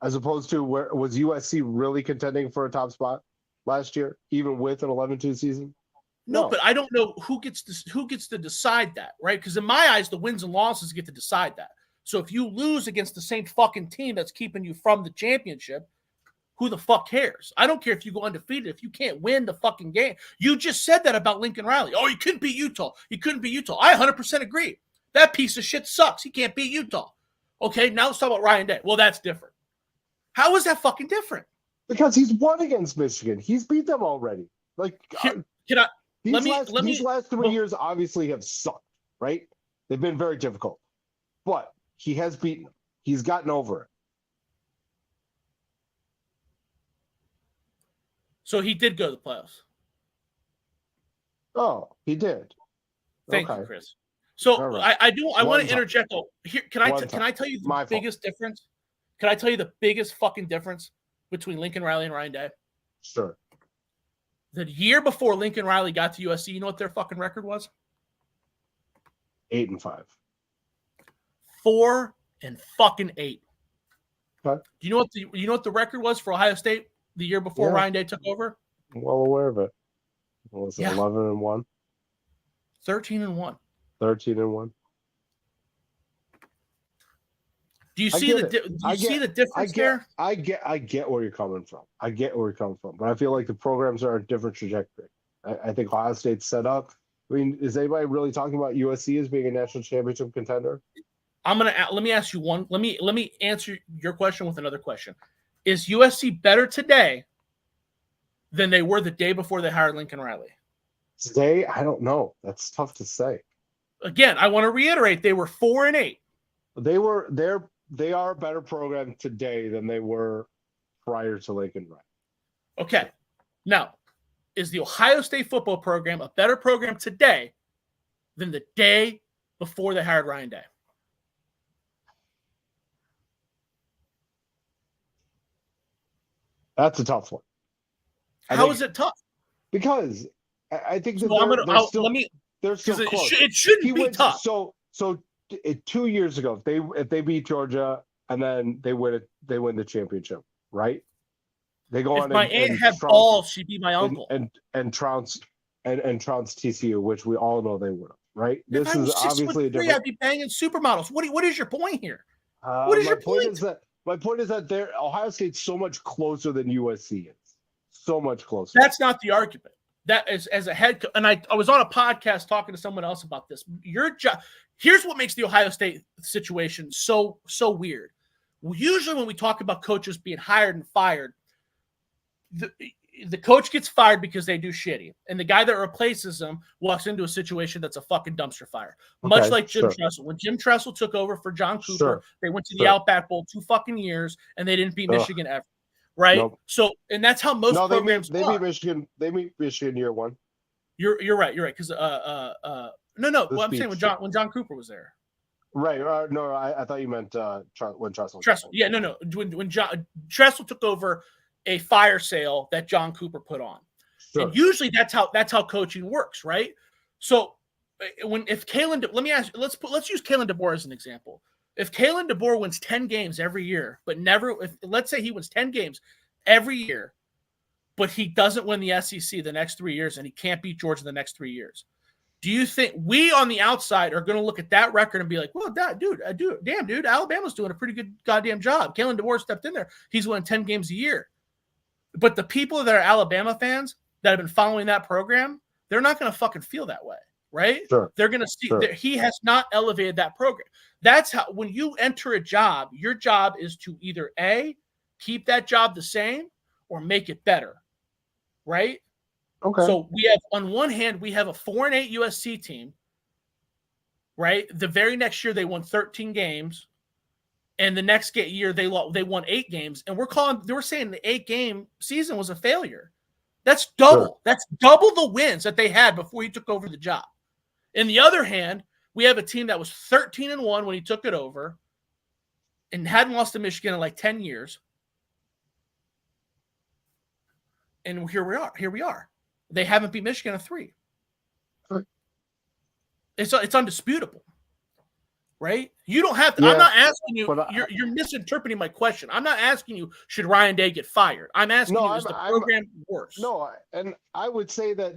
As opposed to where was USC really contending for a top spot last year, even with an 11-2 season? No, but I don't know who gets to decide that, right? Because in my eyes, the wins and losses get to decide that. So if you lose against the same fucking team that's keeping you from the championship, who the fuck cares? I don't care if you go undefeated. If you can't win the fucking game. You just said that about Lincoln Riley. Oh, he couldn't beat Utah. He couldn't beat Utah. I 100% agree. That piece of shit sucks. He can't beat Utah. Okay, now let's talk about Ryan Day. Well, that's different. How is that fucking different? Because he's won against Michigan. He's beat them already. Like, these last 3 years obviously have sucked, right? They've been very difficult. But he has beaten them. He's gotten over it. So he did go to the playoffs. Oh, he did. Thank you, Chris. So right. I want to interject. Here, can I tell you the biggest difference? Can I tell you the biggest fucking difference between Lincoln Riley and Ryan Day? Sure. The year before Lincoln Riley got to USC, you know what their fucking record was? 8-5. 4-8. Okay. Do you know what the record was for Ohio State the year before Ryan Day took over? I'm well aware of it. What was it, 11-1? 13-1. 13-1. Do you see the difference there? I get where you're coming from. But I feel like the programs are a different trajectory. I think Ohio State's set up. I mean, is anybody really talking about USC as being a national championship contender? Let me ask you one. Let me answer your question with another question. Is USC better today than they were the day before they hired Lincoln Riley? Today, I don't know. That's tough to say. Again, I want to reiterate, they were 4-8. They are a better program today than they were prior to Lincoln Riley. Okay. Now, is the Ohio State football program a better program today than the day before they hired Ryan Day? That's a tough one. How is it tough? Because I think that they're still close. It shouldn't be tough. So 2 years ago, if they beat Georgia and then they win the championship, right? They go on. If my aunt had balls, she'd be my uncle. And trounce TCU, which we all know they would have, right? This is obviously a different. I'd be banging supermodels. What is your point here? What is your point? My point is that Ohio State's so much closer than USC is. So much closer. That's not the argument. That is, as a head coach, and I was on a podcast talking to someone else about this. Your job. Here's what makes the Ohio State situation so weird. Usually, when we talk about coaches being hired and fired, the coach gets fired because they do shitty, and the guy that replaces them walks into a situation that's a fucking dumpster fire. Much like Jim Tressel. When Jim Tressel took over for John Cooper, they went to the Outback Bowl 2 fucking years, and they didn't beat Michigan ever. Right? Nope. So, and that's how most programs they beat Michigan. They beat Michigan year one. You're right. You're right. Because no. Well, I'm saying when John Cooper was there. Right. No, I thought you meant when Tressel. Yeah. No. When Tressel took over a fire sale that John Cooper put on, and usually that's how coaching works, right? So if Kalen, let's use Kalen DeBoer as an example. If Kalen DeBoer wins 10 games every year, but let's say he wins 10 games every year, but he doesn't win the SEC the next 3 years and he can't beat Georgia the next 3 years, do you think we on the outside are going to look at that record and be like, well, dude, Alabama's doing a pretty good goddamn job. Kalen DeBoer stepped in there. He's winning 10 games a year. But the people that are Alabama fans that have been following that program, they're not going to fucking feel that way. Right? Sure. They're going to see that he has not elevated that program. That's how, when you enter a job, your job is to either A, keep that job the same or make it better. Right? Okay. So we have, on one hand, we have a 4-8 USC team. Right? The very next year, they won 13 games. And the next year, they won 8 games. And we're saying the 8-game season was a failure. That's double. Sure. That's double the wins that they had before he took over the job. On the other hand, we have a team that was 13-1 when he took it over and hadn't lost to Michigan in like 10 years. And here we are. They haven't beat Michigan in 3. Right. It's undisputable. Right? You don't have to. Yeah, I'm not asking you. You're misinterpreting my question. I'm not asking you, should Ryan Day get fired? I'm asking you, is the program worse? No, and I would say that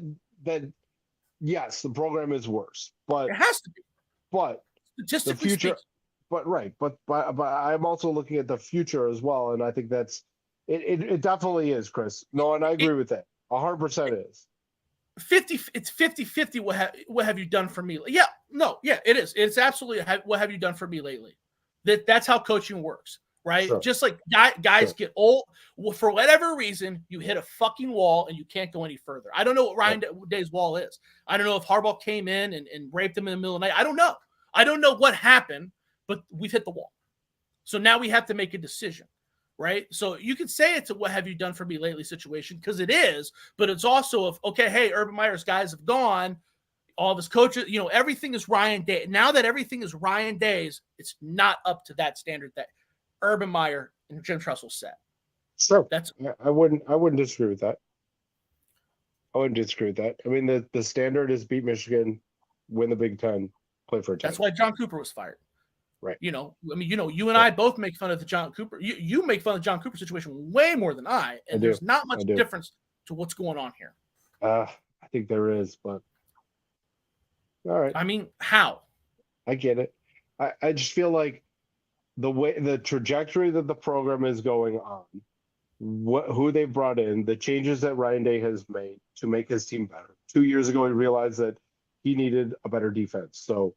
yes, the program is worse, but it has to be. But statistically the future, speaking. but I'm also looking at the future as well, and I think that's It definitely is, Chris. No, and I agree with that. 100% is. 50, it's 50-50. What have you done for me? Yeah, no, yeah, it is. It's absolutely what have you done for me lately? That's how coaching works, right? Sure. Just like guys get old for whatever reason, you hit a fucking wall and you can't go any further. I don't know what Ryan Day's wall is. I don't know if Harbaugh came in and raped him in the middle of the night. I don't know. I don't know what happened, but we've hit the wall. So now we have to make a decision. Right. So you could say it's a what have you done for me lately situation because it is, but it's also okay, hey, Urban Meyer's guys have gone. All of his coaches, everything is Ryan Day. Now that everything is Ryan Day's, it's not up to that standard that Urban Meyer and Jim Tressel set. Sure. I wouldn't disagree with that. I mean, the standard is beat Michigan, win the Big Ten, play for a title. That's why John Cooper was fired. Right. You and I both make fun of the John Cooper. You make fun of the John Cooper situation way more than I, and there's not much difference to what's going on here. I think there is, but all right. I mean, how? I get it. I just feel like the trajectory that the program is going on, who they brought in, the changes that Ryan Day has made to make his team better. 2 years ago, he realized that he needed a better defense, so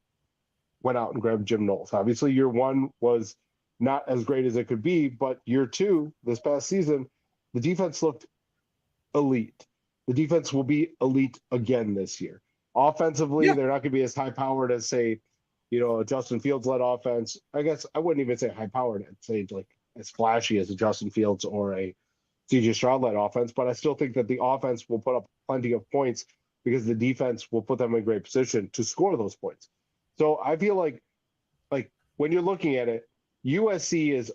went out and grabbed Jim Knowles. Obviously, year one was not as great as it could be, but year two, this past season, the defense looked elite. The defense will be elite again this year. Offensively, they're not going to be as high-powered as, say, a Justin Fields-led offense. I guess I wouldn't even say high-powered. I'd say like as flashy as a Justin Fields or a C.J. Stroud-led offense, but I still think that the offense will put up plenty of points because the defense will put them in great position to score those points. So I feel like when you're looking at it, USC is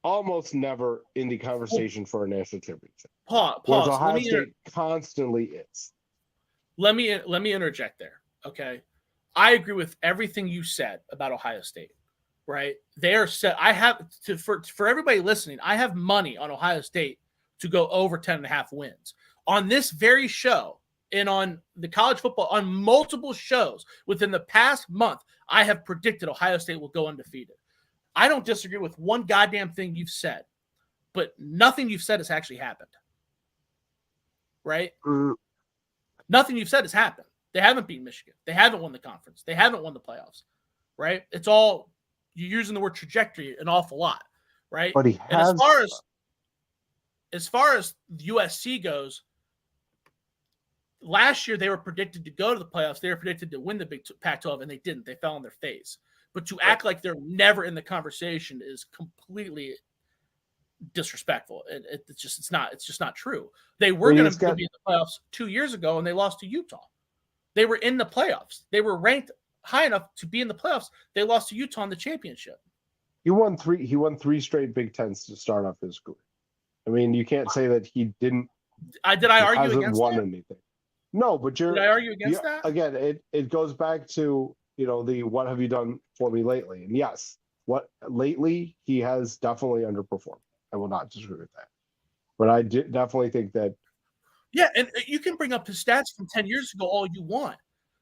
almost never in the conversation for a national championship. Pause. Ohio State constantly is. Let me interject there. Okay. I agree with everything you said about Ohio State, right? They are set. I have for everybody listening, I have money on Ohio State to go over 10.5 wins on this very show. And on the college football, on multiple shows within the past month, I have predicted Ohio State will go undefeated. I don't disagree with one goddamn thing you've said, but nothing you've said has actually happened. Right? Nothing you've said has happened. They haven't beaten Michigan. They haven't won the conference. They haven't won the playoffs. Right? It's all, you're using the word trajectory an awful lot. Right? But he has. And as far as USC goes, last year, they were predicted to go to the playoffs. They were predicted to win the Big Pac-12, and they didn't. They fell on their face. But to act like they're never in the conversation is completely disrespectful. It's just not true. They were going to be in the playoffs 2 years ago, and they lost to Utah. They were in the playoffs. They were ranked high enough to be in the playoffs. They lost to Utah in the championship. He won three straight Big Tens to start off his career. I mean, you can't say that he didn't. Did I argue against won that? Anything. No, but Did I argue against that? Again, it goes back to, the what have you done for me lately? And yes, what lately he has definitely underperformed. I will not disagree with that. But I definitely think that. Yeah, and you can bring up his stats from 10 years ago all you want.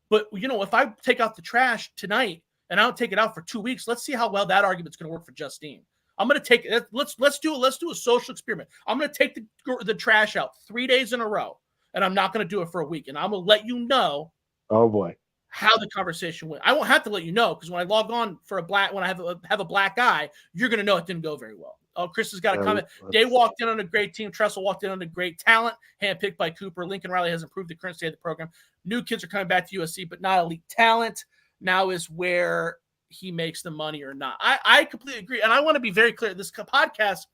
But, if I take out the trash tonight and I don't take it out for 2 weeks, let's see how well that argument's going to work for Justine. I'm going to take it. Let's do a social experiment. I'm going to take the trash out 3 days in a row. And I'm not going to do it for a week. And I'm going to let you know. Oh boy, how the conversation went. I won't have to let you know because when I log on when I have a black eye, you're going to know it didn't go very well. Oh, Chris has got a comment. Day walked in on a great team. Tressel walked in on a great talent. Handpicked by Cooper. Lincoln Riley has improved the current state of the program. New kids are coming back to USC, but not elite talent. Now is where he makes the money or not. I completely agree. And I want to be very clear. This podcast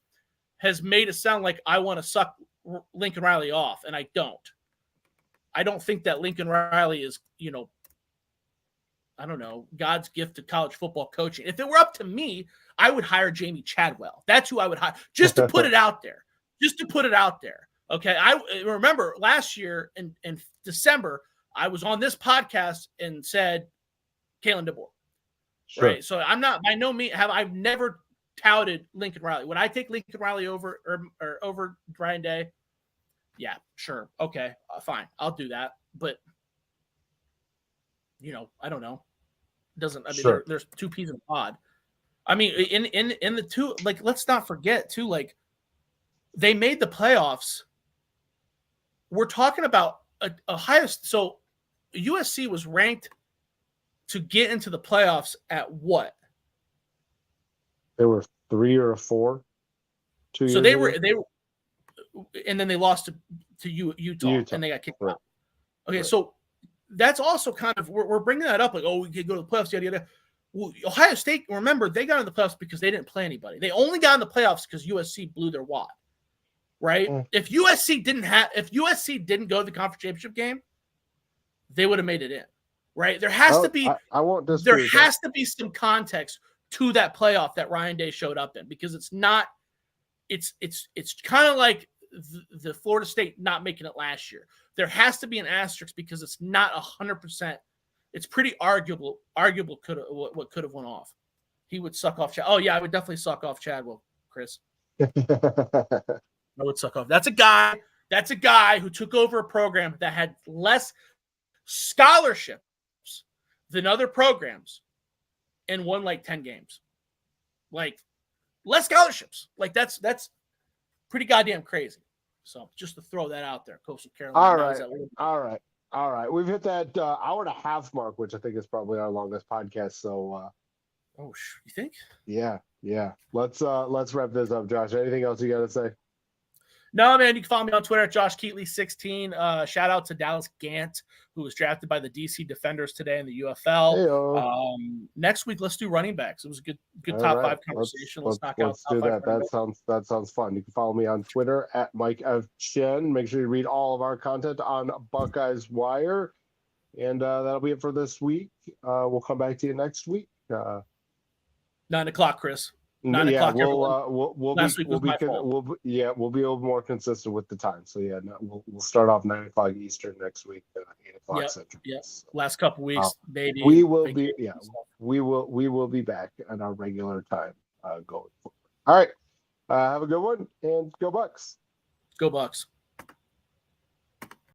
has made it sound like I want to suck Lincoln Riley off, and I don't. I don't think that Lincoln Riley is, I don't know, God's gift to college football coaching. If it were up to me, I would hire Jamie Chadwell. That's who I would hire, just to put it out there. Okay. I remember last year in December, I was on this podcast and said Kalen DeBoer. Sure. Right. So I'm not, by no means I've never touted Lincoln Riley. Would I take Lincoln Riley over or over Ryan Day? Yeah, sure. Okay, fine. I'll do that. But, I don't know. Sure. There's two peas in a pod. I mean, in the two, let's not forget too, they made the playoffs. We're talking about Ohio. So USC was ranked to get into the playoffs at what? They were 3 or 4. 2 years So they ago. were, and then they lost to Utah, and they got kicked out. Okay, so that's also kind of we're bringing that up, like, oh, we could go to the playoffs, yada yada. Well, Ohio State, remember, they got in the playoffs because they didn't play anybody. They only got in the playoffs because USC blew their wad, right? If USC didn't go to the conference championship game, they would have made it in, right? There has to be I won't disagree. There has to be some context to that playoff that Ryan Day showed up in, because it's not. It's kind of like the Florida State not making it last year. There has to be an asterisk because it's not 100%. It's pretty arguable. What could have went off. He would suck off Chad. Oh yeah, I would definitely suck off Chadwell, Chris. I would suck off. That's a guy who took over a program that had less scholarships than other programs and won like 10 games. Like, less scholarships. Like, that's pretty goddamn crazy. So just to throw that out there, Coastal Carolina. All right. We've hit that hour and a half mark, which I think is probably our longest podcast. So, you think? Yeah. Let's wrap this up, Josh. Anything else you got to say? No, man. You can follow me on Twitter at Josh Keatley 16. Shout out to Dallas Gant, who was drafted by the DC Defenders today in the UFL. Next week, let's do running backs. It was a good top 5 conversation. Let's knock out. Let's do that. That sounds fun. You can follow me on Twitter at Mike F. Chen. Make sure you read all of our content on Buckeyes Wire. And that'll be it for this week. We'll come back to you next week. 9 o'clock, Chris. 9 o'clock. We'll be a little more consistent with the time. So we'll start off 9 o'clock Eastern next week, 8 o'clock Central. Yeah. Last couple weeks, baby. We will be back at our regular time going forward. All right. Have a good one, and go Bucks. Go Bucks.